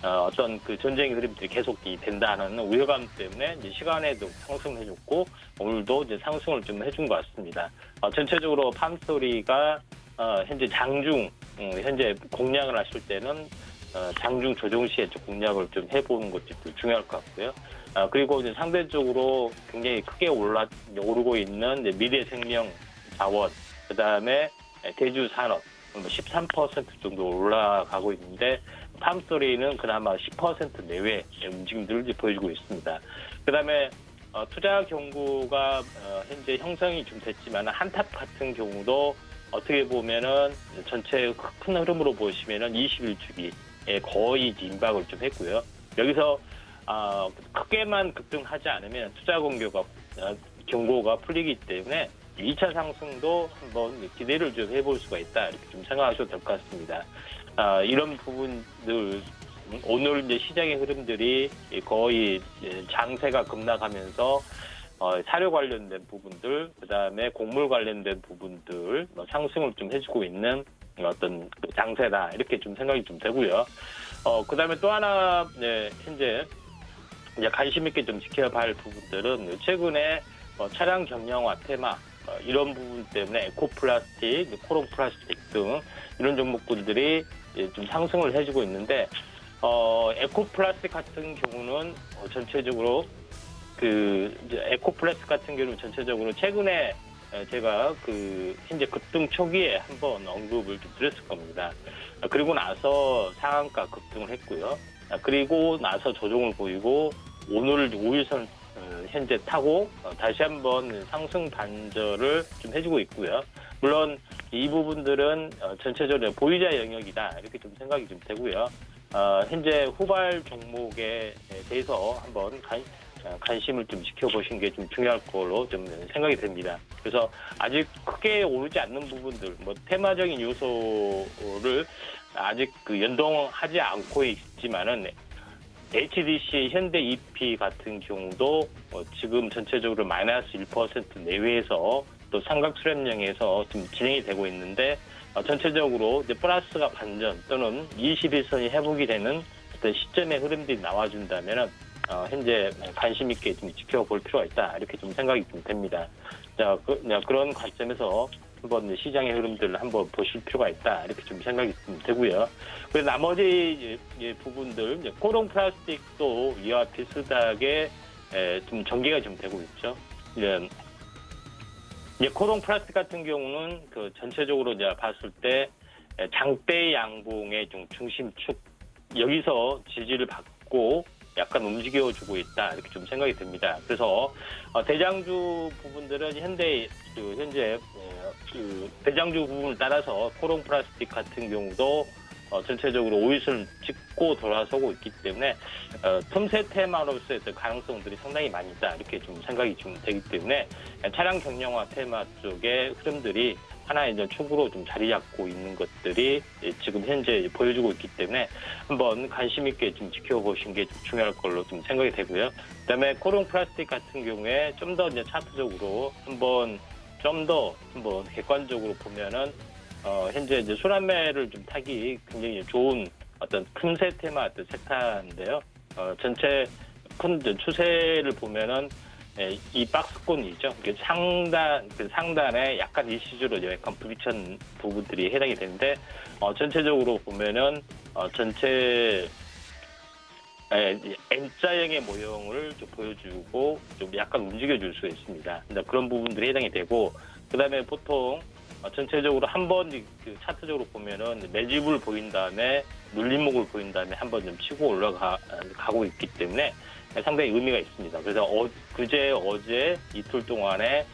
어떤 그 전쟁의 흐름들이 계속이 된다는 우려감 때문에 이제 시간에도 상승해줬고, 오늘도 이제 상승을 좀 해준 것 같습니다. 전체적으로 팜스토리가 현재 장중 현재 공략을 하실 때는 장중 조정 시에 공략을 좀 해보는 것이 중요할 것 같고요. 그리고 이제 상대적으로 굉장히 크게 오르고 있는 미래생명 자원, 그 다음에 대주산업 13% 정도 올라가고 있는데, 팜스토리는 그나마 10% 내외의 움직임들을 보여주고 있습니다. 그 다음에 투자 경구가 현재 형성이 좀 됐지만 한탑 같은 경우도 어떻게 보면은 전체 큰 흐름으로 보시면은 20일 주기에 거의 임박을 좀 했고요. 여기서 크게만 급등하지 않으면 투자 경고가 풀리기 때문에 2차 상승도 한번 기대를 좀 해볼 수가 있다 이렇게 좀 생각하셔도 될 것 같습니다. 이런 부분들 오늘 이제 시장의 흐름들이 거의 장세가 급락하면서 사료 관련된 부분들, 그다음에 곡물 관련된 부분들 상승을 좀 해주고 있는 어떤 장세다 이렇게 좀 생각이 좀 되고요. 그다음에 또 하나 현재 이제 관심 있게 좀 지켜봐야 할 부분들은 최근에 차량 경량화 테마 이런 부분 때문에 에코플라스틱, 코롱플라스틱 등 이런 종목들이 좀 상승을 해주고 있는데 에코플라스틱 같은 경우는 전체적으로 에코플라스틱 같은 경우는 전체적으로 최근에 제가 현재 급등 초기에 한번 언급을 좀 드렸을 겁니다. 그리고 나서 상한가 급등을 했고요. 그리고 나서 조정을 보이고 오늘 5일선 현재 타고 다시 한번 상승 반전을 좀 해주고 있고요. 물론 이 부분들은 전체적으로 보유자 영역이다 이렇게 좀 생각이 좀 되고요. 현재 후발 종목에 대해서 한번 관심을 좀 지켜보신 게 좀 중요할 걸로 좀 생각이 됩니다. 그래서 아직 크게 오르지 않는 부분들, 테마적인 요소를 아직 연동하지 않고 있지만은 HDC, 현대 EP 같은 경우도 지금 전체적으로 마이너스 1% 내외에서 또 삼각 수렴형에서 좀 진행이 되고 있는데 전체적으로 이제 플러스가 반전 또는 21선이 회복이 되는 어떤 시점의 흐름들이 나와준다면은 현재 관심 있게 좀 지켜볼 필요가 있다 이렇게 좀 생각이 좀 됩니다. 자, 그런 관점에서 한번 시장의 흐름들을 한번 보실 필요가 있다 이렇게 좀 생각이 좀 되고요. 그리고 나머지 부분들 코롱 플라스틱도 이와 비슷하게 좀 전개가 좀 되고 있죠. 이제 코롱 플라스틱 같은 경우는 전체적으로 이제 봤을 때 장대 양봉의 좀 중심축 여기서 지지를 받고 약간 움직여주고 있다 이렇게 좀 생각이 듭니다. 그래서 대장주 부분들은 현재 대장주 부분을 따라서 코롱 플라스틱 같은 경우도 전체적으로 5일선을 찍고 돌아서고 있기 때문에 틈새 테마로서의 가능성들이 상당히 많이 있다 이렇게 좀 생각이 좀 되기 때문에 차량 경량화 테마 쪽의 흐름들이 하나의 이제 축으로 좀 자리 잡고 있는 것들이 지금 현재 보여주고 있기 때문에 한번 관심 있게 좀 지켜보신 게 좀 중요할 걸로 좀 생각이 되고요. 그다음에 코롱 플라스틱 같은 경우에 좀 더 이제 차트적으로 한번 객관적으로 보면은 현재 이제 순환매를 좀 타기 굉장히 좋은 어떤 틈새 테마 어떤 섹터인데요. 전체 큰 추세를 보면은 이 박스권이죠. 상단에 약간 일시적으로 약간 부딪힌 부분들이 해당이 되는데 전체적으로 보면은 전체 N자형의 모형을 좀 보여주고 좀 약간 움직여줄 수 있습니다. 그런 부분들이 해당이 되고 그다음에 보통 전체적으로 한번 차트적으로 보면은 매집을 보인 다음에 눌림목을 보인 다음에 한번 좀 치고 올라가고 있기 때문에 상당히 의미가 있습니다. 그래서 어제 이틀 동안에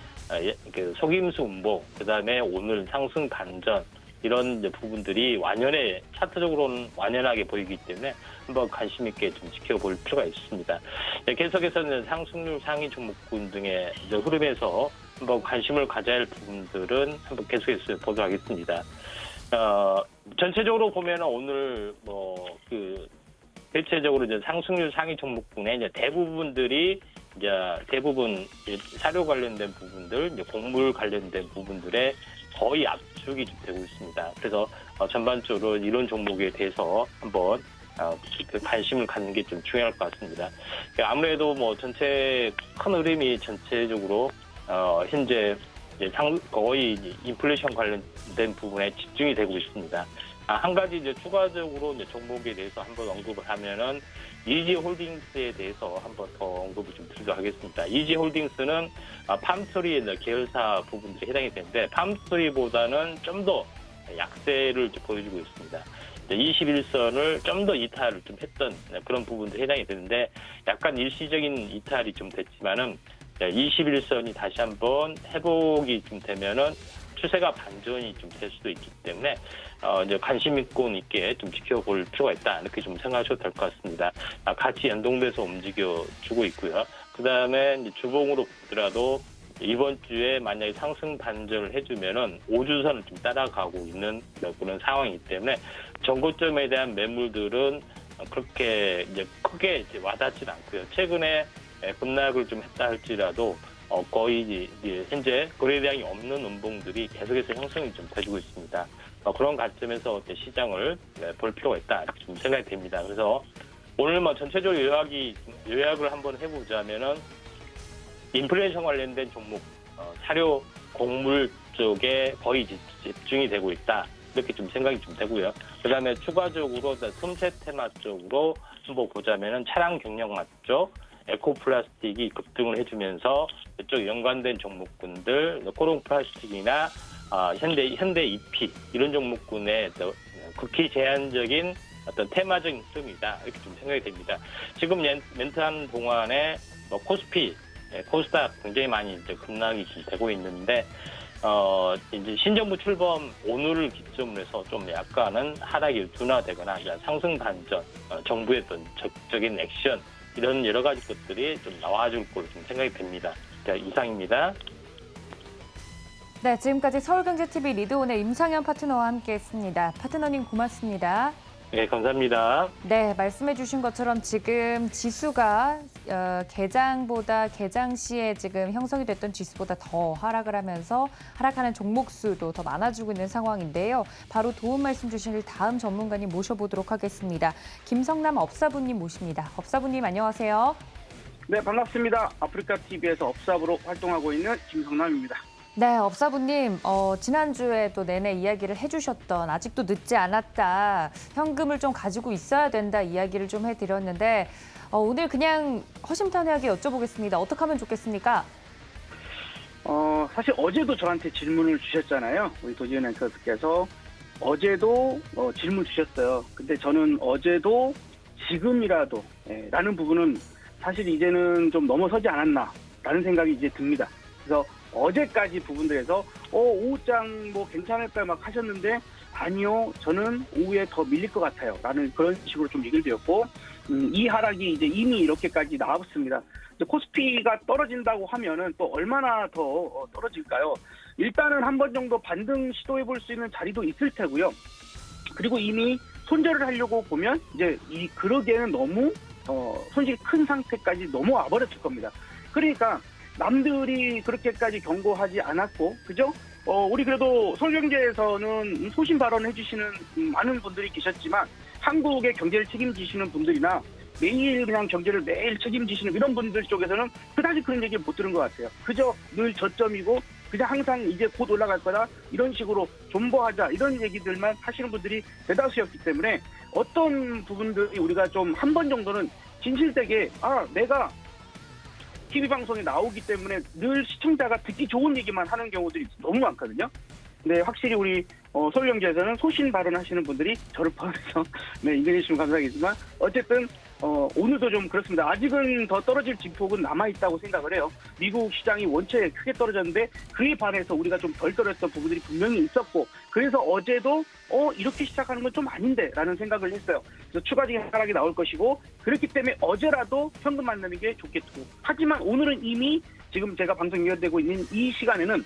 속임수 운봉, 그다음에 오늘 상승 반전 이런 이제 부분들이 차트적으로는 완연하게 보이기 때문에 한번 관심 있게 좀 지켜볼 필요가 있습니다. 계속해서는 상승률 상위 종목군 등의 이제 흐름에서 한번 관심을 가져야 할 부분들은 한번 계속해서 보도록 하겠습니다. 전체적으로 보면 오늘 대체적으로 이제 상승률 상위 종목군의 이제 대부분 사료 관련된 부분들, 이제 곡물 관련된 부분들에 거의 압축이 되고 있습니다. 그래서 전반적으로 이런 종목에 대해서 한번 관심을 갖는 게 좀 중요할 것 같습니다. 아무래도 전체 큰 흐름이 전체적으로 현재 거의 인플레이션 관련된 부분에 집중이 되고 있습니다. 한 가지 이제 추가적으로 종목에 대해서 한번 언급을 하면은 이지홀딩스에 대해서 한번 더 언급을 좀 드리도록 하겠습니다. 이지홀딩스는 팜스토리 계열사 부분들이 해당이 되는데 팜스토리보다는 좀 더 약세를 보여주고 있습니다. 21선을 좀 더 이탈을 좀 했던 그런 부분들이 해당이 되는데 약간 일시적인 이탈이 좀 됐지만은 21선이 다시 한번 회복이 좀 되면은 추세가 반전이 좀 될 수도 있기 때문에 이제 관심 있게 좀 지켜볼 필요가 있다 이렇게 좀 생각하셔도 될 것 같습니다. 같이 연동돼서 움직여주고 있고요. 그 다음에 이제 주봉으로 보더라도 이번 주에 만약에 상승 반전을 해주면은 5주선을 좀 따라가고 있는 그런 상황이기 때문에 전고점에 대한 매물들은 그렇게 이제 크게 이제 와닿지는 않고요. 최근에 급락을 좀 했다 할지라도 거의 이제 현재 거래량이 없는 음봉들이 계속해서 형성이 좀 되고 있습니다. 그런 관점에서 시장을 볼 필요가 있다 이렇게 좀 생각이 됩니다. 그래서 오늘 전체적으로 요약을 한번 해보자면은 인플레이션 관련된 종목, 사료, 곡물 쪽에 거의 집중이 되고 있다. 이렇게 좀 생각이 좀 되고요. 그 다음에 추가적으로 틈새 테마 쪽으로 한번 보자면은 차량 경력마 쪽, 에코플라스틱이 급등을 해주면서 이쪽 연관된 종목군들, 코롱 플라스틱이나 현대 EP 이런 종목군의 극히 제한적인 어떤 테마적인 흐름이다 이렇게 좀 생각이 됩니다. 지금 멘트하는 동안에 코스피, 코스닥 굉장히 많이 이제 급락이 좀 되고 있는데 이제 신정부 출범 오늘을 기점으로 해서 좀 약간은 하락이 둔화되거나 상승 반전, 정부의 어떤 적극적인 액션 이런 여러 가지 것들이 좀 나와줄 걸로 좀 생각이 됩니다. 자, 이상입니다. 네, 지금까지 서울경제TV 리드온의 임상현 파트너와 함께했습니다. 파트너님 고맙습니다. 네, 감사합니다. 네, 말씀해 주신 것처럼 지금 지수가 개장 시에 지금 형성이 됐던 지수보다 더 하락을 하면서 하락하는 종목 수도 더 많아지고 있는 상황인데요. 바로 도움 말씀 주실 다음 전문가님 모셔보도록 하겠습니다. 김성남 업사부님 모십니다. 업사부님 안녕하세요. 네, 반갑습니다. 아프리카TV에서 업사부로 활동하고 있는 김성남입니다. 네, 업사부님, 지난주에 또 내내 이야기를 해주셨던 아직도 늦지 않았다, 현금을 좀 가지고 있어야 된다 이야기를 좀 해드렸는데 오늘 그냥 허심탄회하게 여쭤보겠습니다. 어떻게 하면 좋겠습니까? 사실 어제도 저한테 질문을 주셨잖아요. 우리 도지은 앵커께서 어제도 질문 주셨어요. 근데 저는 어제도 지금이라도 라는 부분은 사실 이제는 좀 넘어서지 않았나라는 생각이 이제 듭니다. 그래서 어제까지 부분들에서 오후장 뭐 괜찮을까 막 하셨는데 아니요, 저는 오후에 더 밀릴 것 같아요 라는 그런 식으로 좀 얘기를 드렸고 이 하락이 이제 이미 이렇게까지 나왔습니다. 이제 코스피가 떨어진다고 하면은 또 얼마나 더 떨어질까요? 일단은 한 번 정도 반등 시도해 볼 수 있는 자리도 있을 테고요. 그리고 이미 손절을 하려고 보면 이제 그러기에는 너무 손실이 큰 상태까지 넘어와 버렸을 겁니다. 그러니까 남들이 그렇게까지 경고하지 않았고, 그죠? 우리 그래도 서울경제에서는 소신 발언을 해주시는 많은 분들이 계셨지만 한국의 경제를 책임지시는 분들이나 매일 그냥 경제를 매일 책임지시는 이런 분들 쪽에서는 그다지 그런 얘기를 못 들은 것 같아요. 그저 늘 저점이고 그냥 항상 이제 곧 올라갈 거다 이런 식으로 존버하자 이런 얘기들만 하시는 분들이 대다수였기 때문에 어떤 부분들이 우리가 좀 한 번 정도는 진실되게 내가 TV방송에 나오기 때문에 늘 시청자가 듣기 좋은 얘기만 하는 경우들이 너무 많거든요. 근데 확실히 우리 서울경제에서는 소신 발언하시는 분들이 저를 포함해서 인정해 주시면 감사하겠지만 어쨌든 오늘도 좀 그렇습니다. 아직은 더 떨어질 진폭은 남아있다고 생각을 해요. 미국 시장이 원체 크게 떨어졌는데 그에 반해서 우리가 좀 덜 떨어졌던 부분들이 분명히 있었고 그래서 어제도 이렇게 시작하는 건 좀 아닌데 라는 생각을 했어요. 그래서 추가적인 하락이 나올 것이고 그렇기 때문에 어제라도 현금 만나는 게 좋겠고 하지만 오늘은 이미 지금 제가 방송 이어되고 있는 이 시간에는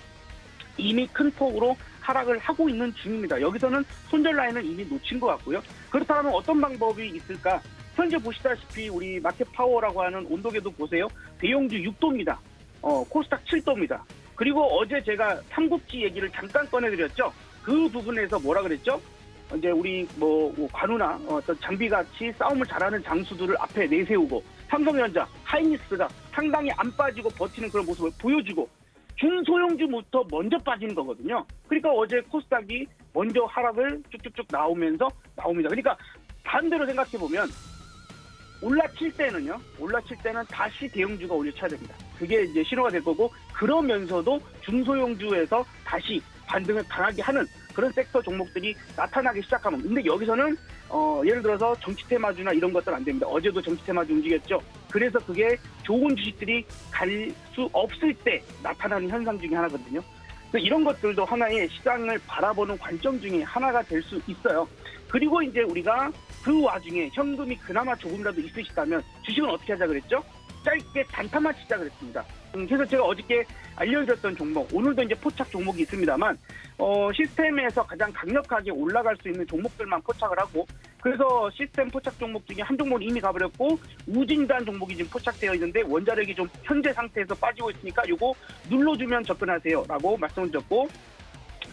이미 큰 폭으로 하락을 하고 있는 중입니다. 여기서는 손절 라인은 이미 놓친 것 같고요. 그렇다면 어떤 방법이 있을까? 현재 보시다시피 우리 마켓 파워라고 하는 온도계도 보세요. 대형주 6도입니다. 코스닥 7도입니다. 그리고 어제 제가 삼국지 얘기를 잠깐 꺼내드렸죠. 그 부분에서 뭐라 그랬죠? 이제 우리 관우나 어떤 장비같이 싸움을 잘하는 장수들을 앞에 내세우고 삼성전자, 하이닉스가 상당히 안 빠지고 버티는 그런 모습을 보여주고 중소형주부터 먼저 빠지는 거거든요. 그러니까 어제 코스닥이 먼저 하락을 쭉쭉쭉 나오면서 나옵니다. 그러니까 반대로 생각해보면 올라칠 때는 다시 대형주가 올려쳐야 됩니다. 그게 이제 신호가 될 거고 그러면서도 중소형주에서 다시 반등을 강하게 하는 그런 섹터 종목들이 나타나기 시작하면 근데 여기서는 예를 들어서 정치 테마주나 이런 것들 안 됩니다. 어제도 정치 테마주 움직였죠. 그래서 그게 좋은 주식들이 갈 수 없을 때 나타나는 현상 중에 하나거든요. 그래서 이런 것들도 하나의 시장을 바라보는 관점 중에 하나가 될 수 있어요. 그리고 이제 우리가 그 와중에 현금이 그나마 조금이라도 있으시다면 주식은 어떻게 하자 그랬죠? 짧게 단타만 치자 그랬습니다. 그래서 제가 어저께 알려드렸던 종목, 오늘도 이제 포착 종목이 있습니다만 시스템에서 가장 강력하게 올라갈 수 있는 종목들만 포착을 하고, 그래서 시스템 포착 종목 중에 한 종목은 이미 가버렸고 우진단 종목이 지금 포착되어 있는데 원자력이 좀 현재 상태에서 빠지고 있으니까 요거 눌러주면 접근하세요라고 말씀을 드렸고,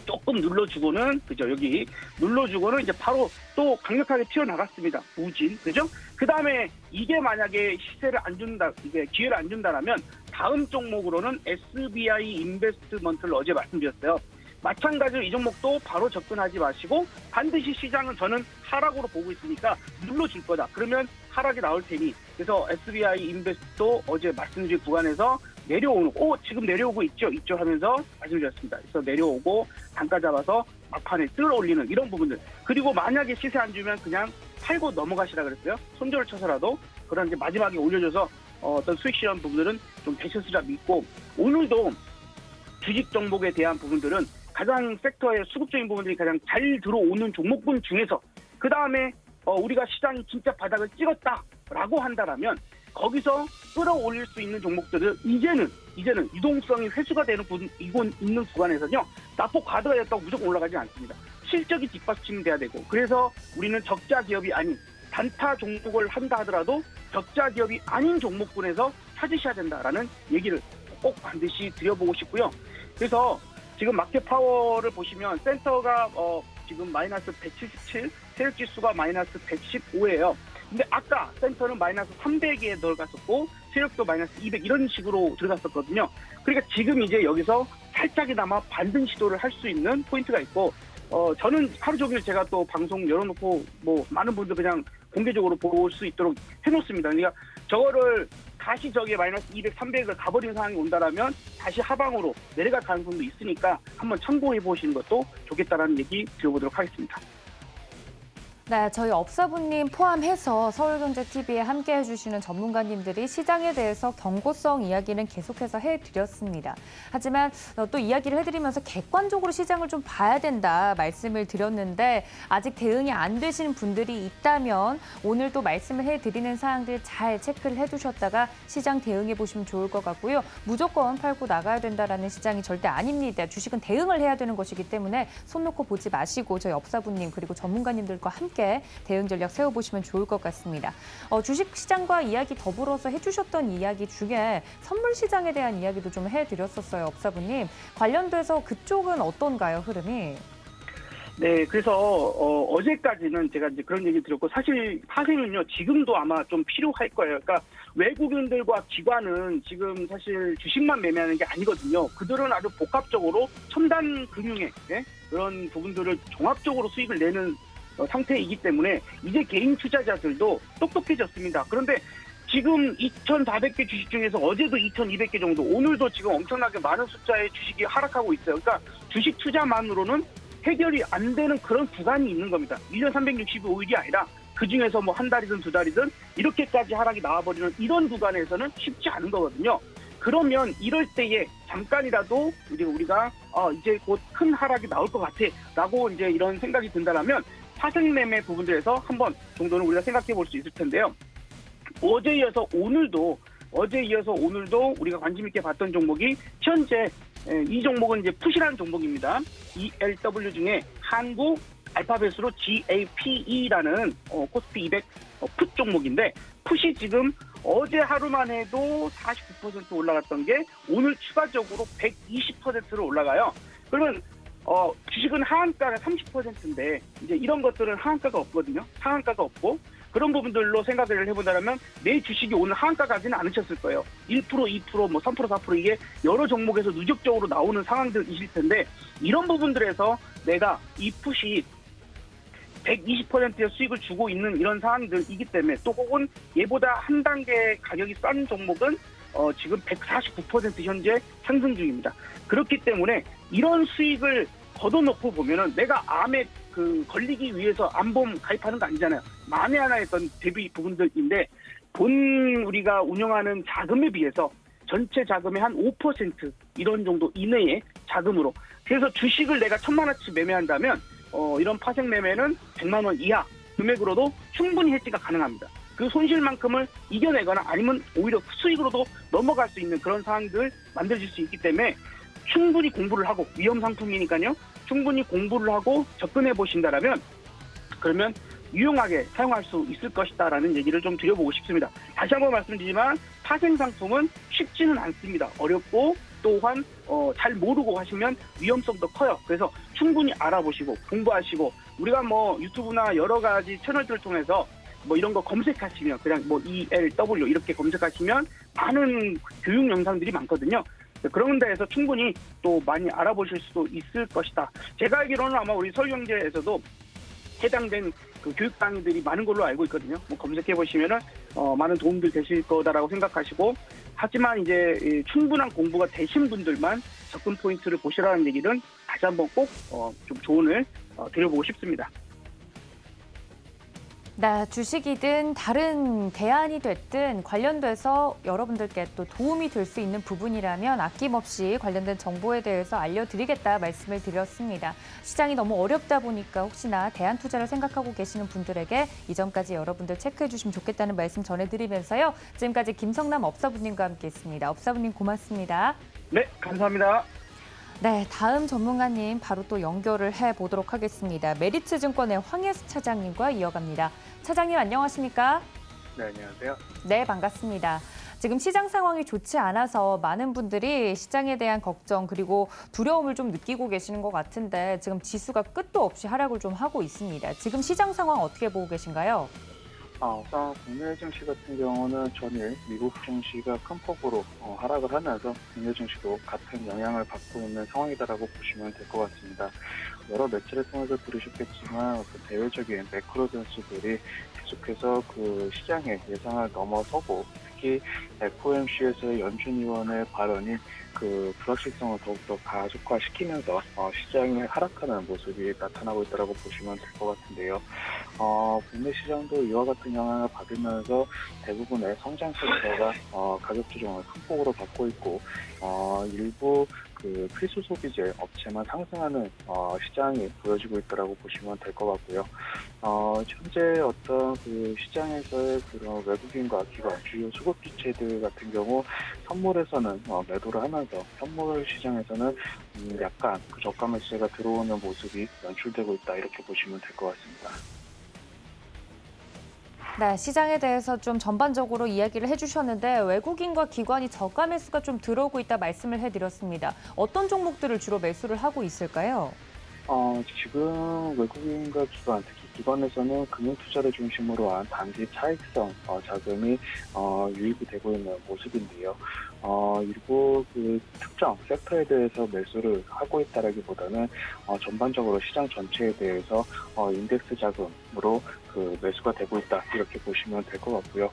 조금 눌러주고는, 그죠, 여기 눌러주고는 이제 바로 또 강력하게 튀어나갔습니다. 우진, 그죠? 그 다음에 이게 만약에 시세를 안 준다, 이게 기회를 안 준다라면 다음 종목으로는 SBI 인베스트먼트를 어제 말씀드렸어요. 마찬가지로 이 종목도 바로 접근하지 마시고 반드시 시장은 저는 하락으로 보고 있으니까 눌러줄 거다. 그러면 하락이 나올 테니, 그래서 SBI 인베스트도 어제 말씀드린 구간에서 내려오는, 지금 내려오고 있죠 하면서 말씀드렸습니다. 그래서 내려오고 단가 잡아서 막판에 끌어올리는 이런 부분들, 그리고 만약에 시세 안 주면 그냥 팔고 넘어가시라 그랬어요. 손절을 쳐서라도. 그런 이제 마지막에 올려줘서 어떤 수익 실현 부분들은 좀 되셨으라 믿고, 오늘도 주식 종목에 대한 부분들은 가장 섹터의 수급적인 부분들이 가장 잘 들어오는 종목군 중에서, 그 다음에 우리가 시장이 진짜 바닥을 찍었다라고 한다라면 거기서 끌어올릴 수 있는 종목들을 이제는 유동성이 회수가 되는 있는 구간에서는요, 낙폭 과도가 됐다고 무조건 올라가지 않습니다. 실적이 뒷받침돼야 되고, 그래서 우리는 적자 기업이 아닌 단타 종목을 한다 하더라도 적자 기업이 아닌 종목군에서 찾으셔야 된다라는 얘기를 꼭 반드시 드려보고 싶고요. 그래서 지금 마켓 파워를 보시면 센터가 지금 마이너스 177, 세력 지수가 마이너스 115예요. 근데 아까 센터는 마이너스 300에 들어갔었고 세력도 마이너스 200 이런 식으로 들어갔었거든요. 그러니까 지금 이제 여기서 살짝이나마 반등 시도를 할 수 있는 포인트가 있고, 저는 하루 종일 제가 또 방송 열어놓고 뭐 많은 분들 그냥 공개적으로 볼 수 있도록 해놓습니다. 그러니까 저거를 다시 저게 마이너스 200, 300을 가버리는 상황이 온다라면 다시 하방으로 내려갈 가능성도 있으니까 한번 참고해 보시는 것도 좋겠다라는 얘기 드려보도록 하겠습니다. 네, 저희 업사부님 포함해서 서울경제TV에 함께 해주시는 전문가님들이 시장에 대해서 경고성 이야기는 계속해서 해드렸습니다. 하지만 또 이야기를 해드리면서 객관적으로 시장을 좀 봐야 된다 말씀을 드렸는데, 아직 대응이 안 되시는 분들이 있다면 오늘 또 말씀을 해드리는 사항들 잘 체크를 해두셨다가 시장 대응해 보시면 좋을 것 같고요. 무조건 팔고 나가야 된다라는 시장이 절대 아닙니다. 주식은 대응을 해야 되는 것이기 때문에 손 놓고 보지 마시고 저희 업사부님 그리고 전문가님들과 함께 대응 전략 세워보시면 좋을 것 같습니다. 주식시장과 이야기 더불어서 해주셨던 이야기 중에 선물시장에 대한 이야기도 좀 해드렸었어요. 업사부님. 관련돼서 그쪽은 어떤가요, 흐름이? 네, 그래서 어제까지는 제가 이제 그런 얘기 드렸고, 사실 파생은요 지금도 아마 좀 필요할 거예요. 그러니까 외국인들과 기관은 지금 사실 주식만 매매하는 게 아니거든요. 그들은 아주 복합적으로 첨단 금융의 그런 부분들을 종합적으로 수익을 내는 상태이기 때문에 이제 개인 투자자들도 똑똑해졌습니다. 그런데 지금 2,400개 주식 중에서 어제도 2,200개 정도, 오늘도 지금 엄청나게 많은 숫자의 주식이 하락하고 있어요. 그러니까 주식 투자만으로는 해결이 안 되는 그런 구간이 있는 겁니다. 1년 365일이 아니라 그중에서 뭐 한 달이든 두 달이든 이렇게까지 하락이 나와버리는 이런 구간에서는 쉽지 않은 거거든요. 그러면 이럴 때에 잠깐이라도 우리가 이제 곧 큰 하락이 나올 것 같아 라고 이제 이런 생각이 든다면 파생매매 부분들에서 한번 정도는 우리가 생각해 볼 수 있을 텐데요. 어제 이어서 오늘도 우리가 관심 있게 봤던 종목이 현재 이 종목은 이제 푸시라는 종목입니다. ELW 중에 한국 알파벳으로 GAPE라는 코스피 200 풋 종목인데, 풋이 지금 어제 하루만 해도 49% 올라갔던 게 오늘 추가적으로 120%로 올라가요. 그러면 주식은 하한가가 30%인데 이제 이런 것들은 하한가가 없거든요. 하한가가 없고, 그런 부분들로 생각을 해본다면 내 주식이 오늘 하한가 가지는 않으셨을 거예요. 1%, 2%, 뭐 3%, 4% 이게 여러 종목에서 누적적으로 나오는 상황들이실 텐데, 이런 부분들에서 내가 이 풋이 120%의 수익을 주고 있는 이런 상황들이기 때문에, 또 혹은 얘보다 한 단계 가격이 싼 종목은 지금 149% 현재 상승 중입니다. 그렇기 때문에 이런 수익을 걷어놓고 보면은 내가 암에 걸리기 위해서 암보험 가입하는 거 아니잖아요. 만에 하나 했던 대비 부분들인데, 우리가 운영하는 자금에 비해서 전체 자금의 한 5% 이런 정도 이내의 자금으로. 그래서 주식을 내가 1,000만 원치 매매한다면 이런 파생 매매는 100만 원 이하 금액으로도 충분히 해지가 가능합니다. 그 손실만큼을 이겨내거나 아니면 오히려 수익으로도 넘어갈 수 있는 그런 상황들 만들어질 수 있기 때문에 충분히 공부를 하고, 위험 상품이니까요, 충분히 공부를 하고 접근해 보신다라면 그러면 유용하게 사용할 수 있을 것이다라는 얘기를 좀 드려보고 싶습니다. 다시 한번 말씀드리지만 파생 상품은 쉽지는 않습니다. 어렵고 또한 잘 모르고 하시면 위험성도 커요. 그래서 충분히 알아보시고 공부하시고, 우리가 뭐 유튜브나 여러 가지 채널들을 통해서 뭐 이런 거 검색하시면 그냥 뭐 ELW 이렇게 검색하시면 많은 교육 영상들이 많거든요. 그런 데에서 충분히 또 많이 알아보실 수도 있을 것이다. 제가 알기로는 아마 우리 서울경제에서도 해당된 그 교육 강의들이 많은 걸로 알고 있거든요. 뭐 검색해 보시면은 많은 도움들 되실 거다라고 생각하시고, 하지만 이제 충분한 공부가 되신 분들만 접근 포인트를 보시라는 얘기는 다시 한번 꼭 좀 조언을 드려보고 싶습니다. 네, 주식이든 다른 대안이 됐든 관련돼서 여러분들께 또 도움이 될 수 있는 부분이라면 아낌없이 관련된 정보에 대해서 알려드리겠다 말씀을 드렸습니다. 시장이 너무 어렵다 보니까 혹시나 대안 투자를 생각하고 계시는 분들에게 이 점까지 여러분들 체크해 주시면 좋겠다는 말씀 전해드리면서요. 지금까지 김성남 업사부님과 함께했습니다. 업사부님 고맙습니다. 네, 감사합니다. 네, 다음 전문가님 바로 또 연결을 해보도록 하겠습니다. 메리츠증권의 황예수 차장님과 이어갑니다. 차장님 안녕하십니까? 네, 안녕하세요. 네, 반갑습니다. 지금 시장 상황이 좋지 않아서 많은 분들이 시장에 대한 걱정 그리고 두려움을 좀 느끼고 계시는 것 같은데 지금 지수가 끝도 없이 하락을 좀 하고 있습니다. 지금 시장 상황 어떻게 보고 계신가요? 우선 국내 증시 같은 경우는 전일 미국 증시가 큰 폭으로 하락을 하면서 국내 증시도 같은 영향을 받고 있는 상황이다라고 보시면 될 것 같습니다. 여러 매체를 통해서 들으셨겠지만 대외적인 매크로 변수들이 계속해서 그 시장의 예상을 넘어서고, 특히 FOMC에서의 연준 의원의 발언이 그 불확실성을 더욱더 가속화시키면서 시장이 하락하는 모습이 나타나고 있다고 보시면 될 것 같은데요. 국내 시장도 이와 같은 영향을 받으면서 대부분의 성장 섹터가 가격 조정을 큰 폭으로 받고 있고, 일부 그 필수 소비재 업체만 상승하는 시장이 보여지고 있다고 보시면 될 것 같고요. 현재 어떤 그 시장에서의 그런 외국인과 기관 주요 수급 주체들 같은 경우 선물에서는 매도를 하면서 현물 시장에서는 약간 그 저가 매수가 들어오는 모습이 연출되고 있다, 이렇게 보시면 될 것 같습니다. 네, 시장에 대해서 좀 전반적으로 이야기를 해주셨는데 외국인과 기관이 저가 매수가 좀 들어오고 있다 말씀을 해드렸습니다. 어떤 종목들을 주로 매수를 하고 있을까요? 지금 외국인과 기관, 특히 기관에서는 금융투자를 중심으로 한 단기 차익성 자금이 유입이 되고 있는 모습인데요. 일부 그 특정 섹터에 대해서 매수를 하고 있다라기보다는 전반적으로 시장 전체에 대해서 인덱스 자금으로 그 매수가 되고 있다, 이렇게 보시면 될 것 같고요.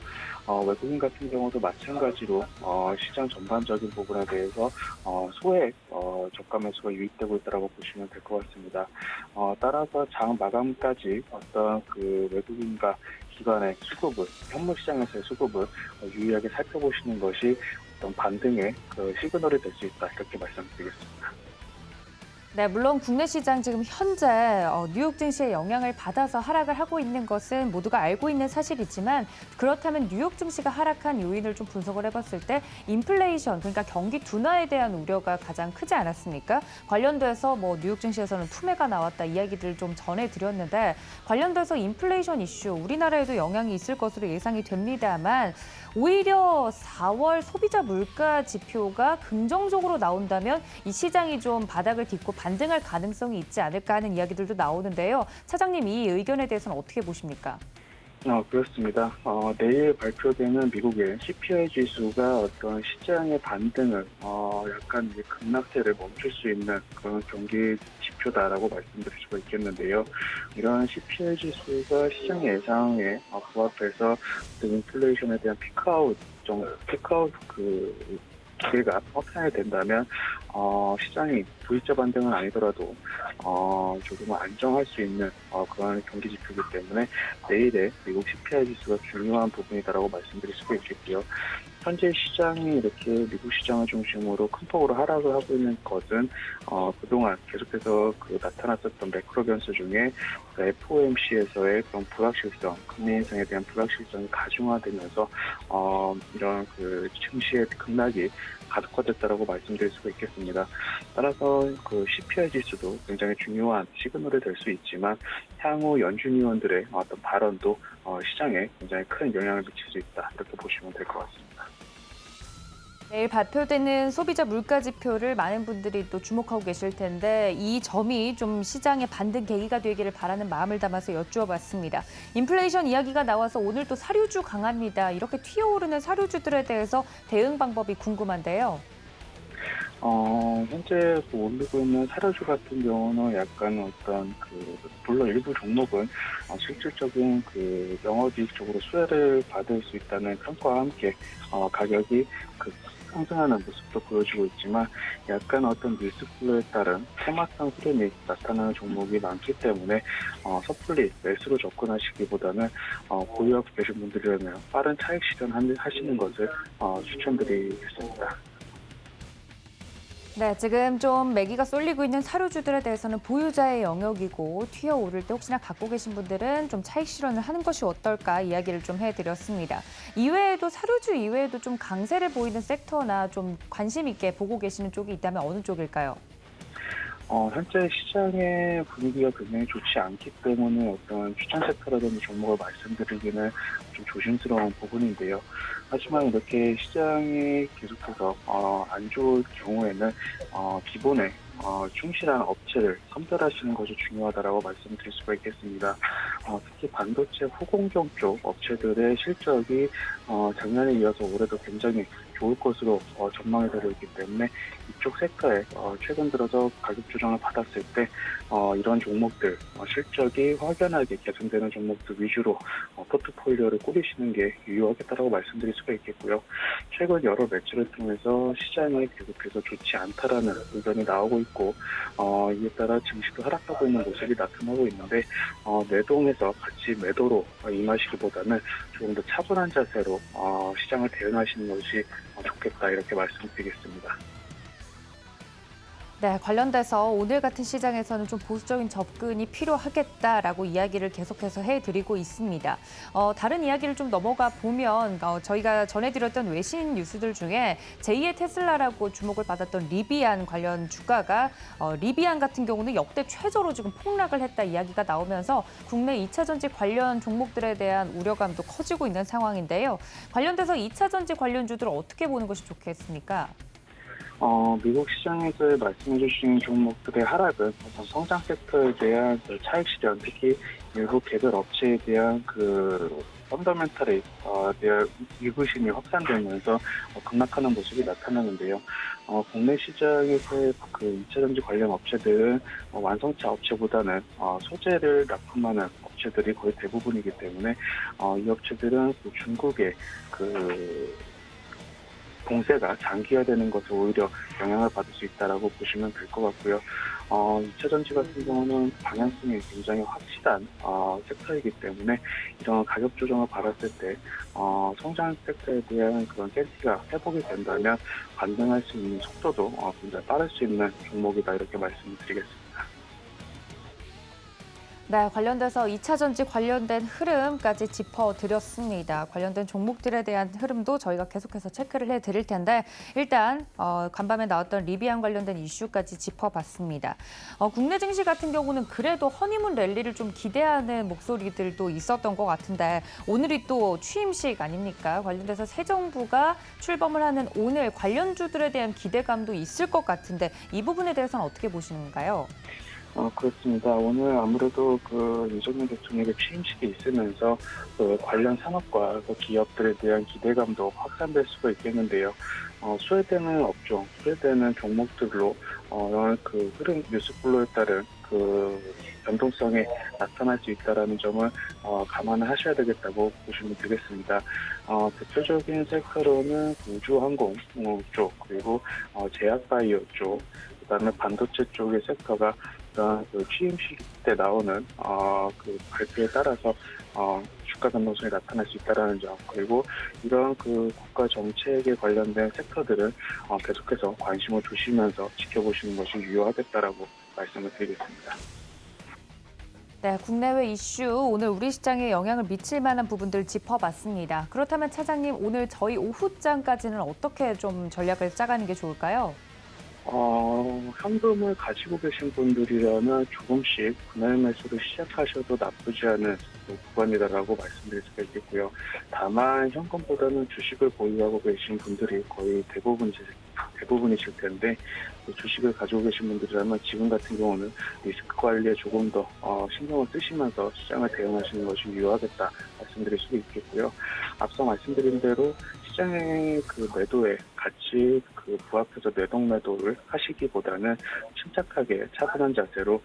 외국인 같은 경우도 마찬가지로 시장 전반적인 부분에 대해서 소액 저가 매수가 유입되고 있다고 보시면 될 것 같습니다. 따라서 장 마감까지 어떤 그 외국인과 기관의 수급을, 현물 시장에서의 수급을 유의하게 살펴보시는 것이 어떤 반등의 그 시그널이 될 수 있다, 이렇게 말씀드리겠습니다. 네, 물론 국내 시장 지금 현재 뉴욕 증시의 영향을 받아서 하락을 하고 있는 것은 모두가 알고 있는 사실이지만, 그렇다면 뉴욕 증시가 하락한 요인을 좀 분석을 해봤을 때 인플레이션, 그러니까 경기 둔화에 대한 우려가 가장 크지 않았습니까? 관련돼서 뭐 뉴욕 증시에서는 투매가 나왔다 이야기들 좀 전해드렸는데, 관련돼서 인플레이션 이슈 우리나라에도 영향이 있을 것으로 예상이 됩니다만, 오히려 4월 소비자 물가 지표가 긍정적으로 나온다면 이 시장이 좀 바닥을 딛고 반등할 가능성이 있지 않을까 하는 이야기들도 나오는데요. 차장님, 이 의견에 대해서는 어떻게 보십니까? 그렇습니다. 내일 발표되는 미국의 CPI 지수가 어떤 시장의 반등을 약간 이제 급락세를 멈출 수 있는 그런 경기 지표다라고 말씀드릴 수가 있겠는데요. 이러한 CPI 지수가 시장의 예상에 부합해서 인플레이션에 대한 피크아웃 그 기회가 확산이 된다면 시장이 V자 반등은 아니더라도 조금 안정할 수 있는 그런 경기 지표이기 때문에 내일의 미국 CPI 지수가 중요한 부분이다라고 말씀드릴 수가 있겠고요. 현재 시장이 이렇게 미국 시장을 중심으로 큰 폭으로 하락을 하고 있는 것은 그동안 계속해서 나타났었던 매크로 변수 중에 FOMC에서의 그런 불확실성, 금리 인상에 대한 불확실성이 가중화되면서 이런 증시의 급락이 가속화됐다라고 말씀드릴 수가 있겠습니다. 따라서 CPI 지수도 굉장히 중요한 시그널이 될 수 있지만 향후 연준 위원들의 어떤 발언도 시장에 굉장히 큰 영향을 미칠 수 있다, 이렇게 보시면 될 것 같습니다. 내일 발표되는 소비자 물가 지표를 많은 분들이 또 주목하고 계실 텐데 이 점이 좀 시장의 반등 계기가 되기를 바라는 마음을 담아서 여쭈어봤습니다. 인플레이션 이야기가 나와서 오늘 또 사료주 강합니다. 이렇게 튀어오르는 사료주들에 대해서 대응 방법이 궁금한데요. 현재 올리고 있는 사료주 같은 경우는 약간 물론 일부 종목은 실질적인 영업이익 쪽으로 수혜를 받을 수 있다는 평가와 함께 가격이 상승하는 모습도 보여주고 있지만 약간 어떤 뉴스플로에 따른 테마성 흐름이 나타나는 종목이 많기 때문에 섣불리 매수로 접근하시기보다는 보유하고 계신 분들이라면 빠른 차익 실현하시는 것을 추천드리겠습니다. 네, 지금 좀 매기가 쏠리고 있는 사료주들에 대해서는 보유자의 영역이고 튀어오를 때 혹시나 갖고 계신 분들은 좀 차익 실현을 하는 것이 어떨까 이야기를 좀 해드렸습니다. 이외에도 사료주 이외에도 좀 강세를 보이는 섹터나 좀 관심 있게 보고 계시는 쪽이 있다면 어느 쪽일까요? 현재 시장의 분위기가 굉장히 좋지 않기 때문에 어떤 추천 섹터라든지 종목을 말씀드리기는 좀 조심스러운 부분인데요. 하지만 이렇게 시장이 계속해서 안 좋을 경우에는 기본에 충실한 업체를 선별하시는 것이 중요하다고 말씀드릴 수가 있겠습니다. 특히 반도체 후공정 쪽 업체들의 실적이 작년에 이어서 올해도 굉장히 좋을 것으로 전망이 되고 있기 때문에 이쪽 섹터에 최근 들어서 가격 조정을 받았을 때 이런 종목들 실적이 확연하게 개선되는 종목들 위주로 포트폴리오를 꾸리시는 게 유효하겠다라고 말씀드릴 수가 있겠고요. 최근 여러 매출을 통해서 시장이 계속해서 좋지 않다라는 의견이 나오고 있고 이에 따라 증시도 하락하고 있는 모습이 나타나고 있는데 내동해서 같이 매도로 임하시기보다는 조금 더 차분한 자세로 시장을 대응하시는 것이 좋겠다, 이렇게 말씀드리겠습니다. 네, 관련돼서 오늘 같은 시장에서는 좀 보수적인 접근이 필요하겠다라고 이야기를 계속해서 해드리고 있습니다. 다른 이야기를 좀 넘어가 보면 저희가 전해드렸던 외신 뉴스들 중에 제2의 테슬라라고 주목을 받았던 리비안 관련 주가가 리비안 같은 경우는 역대 최저로 지금 폭락을 했다 이야기가 나오면서 국내 2차 전지 관련 종목들에 대한 우려감도 커지고 있는 상황인데요. 관련돼서 2차 전지 관련주들을 어떻게 보는 것이 좋겠습니까? 미국 시장에서 말씀해 주신 종목들의 하락은 성장 섹터에 대한 차익 실현, 특히 일부 개별 업체에 대한 펀더멘털에 대한 의구심이 확산되면서 급락하는 모습이 나타나는데요. 국내 시장에서의 2차 전지 관련 업체들은 완성차 업체보다는 소재를 납품하는 업체들이 거의 대부분이기 때문에 이 업체들은 중국의 공세가 장기화되는 것에 오히려 영향을 받을 수 있다라고 보시면 될 것 같고요. 2차 전지 같은 경우는 방향성이 굉장히 확실한 섹터이기 때문에 이런 가격 조정을 받았을 때 성장 섹터에 대한 그런 센티가 회복이 된다면 반등할 수 있는 속도도 굉장히 빠를 수 있는 종목이다, 이렇게 말씀드리겠습니다. 네, 관련돼서 2차 전지 관련된 흐름까지 짚어드렸습니다. 관련된 종목들에 대한 흐름도 저희가 계속해서 체크를 해드릴 텐데 일단 간밤에 나왔던 리비안 관련된 이슈까지 짚어봤습니다. 국내 증시 같은 경우는 그래도 허니문 랠리를 좀 기대하는 목소리들도 있었던 것 같은데 오늘이 또 취임식 아닙니까? 관련돼서 새 정부가 출범을 하는 오늘 관련주들에 대한 기대감도 있을 것 같은데 이 부분에 대해서는 어떻게 보시는가요? 그렇습니다. 오늘 아무래도 윤석열 대통령의 취임식이 있으면서 관련 산업과 기업들에 대한 기대감도 확산될 수가 있겠는데요. 수혜되는 업종, 수혜되는 종목들로 흐름 뉴스플로에 따른 변동성이 나타날 수 있다는 점을 감안을 하셔야 되겠다고 보시면 되겠습니다. 대표적인 섹터로는 우주항공 쪽, 그리고 제약바이오 쪽, 그다음에 반도체 쪽의 섹터가 취임식 때 나오는 발표에 따라서 주가 변동성이 나타날 수 있다는 점, 그리고 이런 그 국가 정책에 관련된 섹터들은 계속해서 관심을 두시면서 지켜보시는 것이 유효하겠다라고 말씀을 드리겠습니다. 네, 국내외 이슈 오늘 우리 시장에 영향을 미칠 만한 부분들 짚어봤습니다. 그렇다면 차장님, 오늘 저희 오후장까지는 어떻게 좀 전략을 짜가는 게 좋을까요? 현금을 가지고 계신 분들이라면 조금씩 분할 매수를 시작하셔도 나쁘지 않은 구간이다라고 말씀드릴 수가 있겠고요. 다만 현금보다는 주식을 보유하고 계신 분들이 거의 대부분이실 텐데, 주식을 가지고 계신 분들이라면 지금 같은 경우는 리스크 관리에 조금 더 신경을 쓰시면서 시장을 대응하시는 것이 유효하겠다 말씀드릴 수 있겠고요. 앞서 말씀드린 대로 시장의 그 매도에 같이 그 부합해서 매동 매도를 하시기보다는 침착하게 차분한 자세로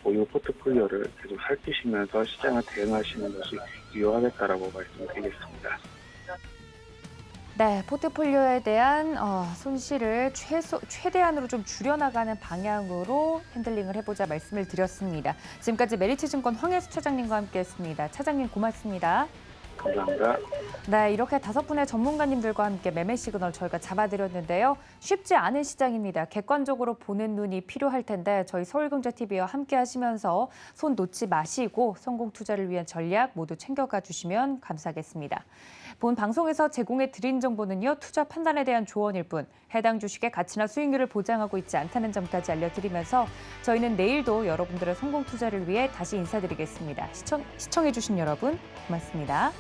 보유 포트폴리오를 계속 살피시면서 시장을 대응하시는 것이 유효하겠다라고 말씀드리겠습니다. 네, 포트폴리오에 대한 손실을 최대한으로 좀 줄여나가는 방향으로 핸들링을 해보자 말씀을 드렸습니다. 지금까지 메리츠증권 황혜수 차장님과 함께했습니다. 차장님 고맙습니다. 감사합니다. 네, 이렇게 5분의 전문가님들과 함께 매매 시그널 저희가 잡아드렸는데요. 쉽지 않은 시장입니다. 객관적으로 보는 눈이 필요할 텐데 저희 서울경제TV와 함께 하시면서 손 놓지 마시고 성공 투자를 위한 전략 모두 챙겨가 주시면 감사하겠습니다. 본 방송에서 제공해 드린 정보는요, 투자 판단에 대한 조언일 뿐 해당 주식의 가치나 수익률을 보장하고 있지 않다는 점까지 알려드리면서 저희는 내일도 여러분들의 성공 투자를 위해 다시 인사드리겠습니다. 시청해 주신 여러분 고맙습니다.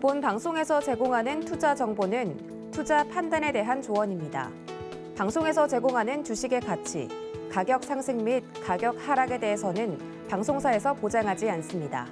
본 방송에서 제공하는 투자 정보는 투자 판단에 대한 조언입니다. 방송에서 제공하는 주식의 가치, 가격 상승 및 가격 하락에 대해서는 방송사에서 보장하지 않습니다.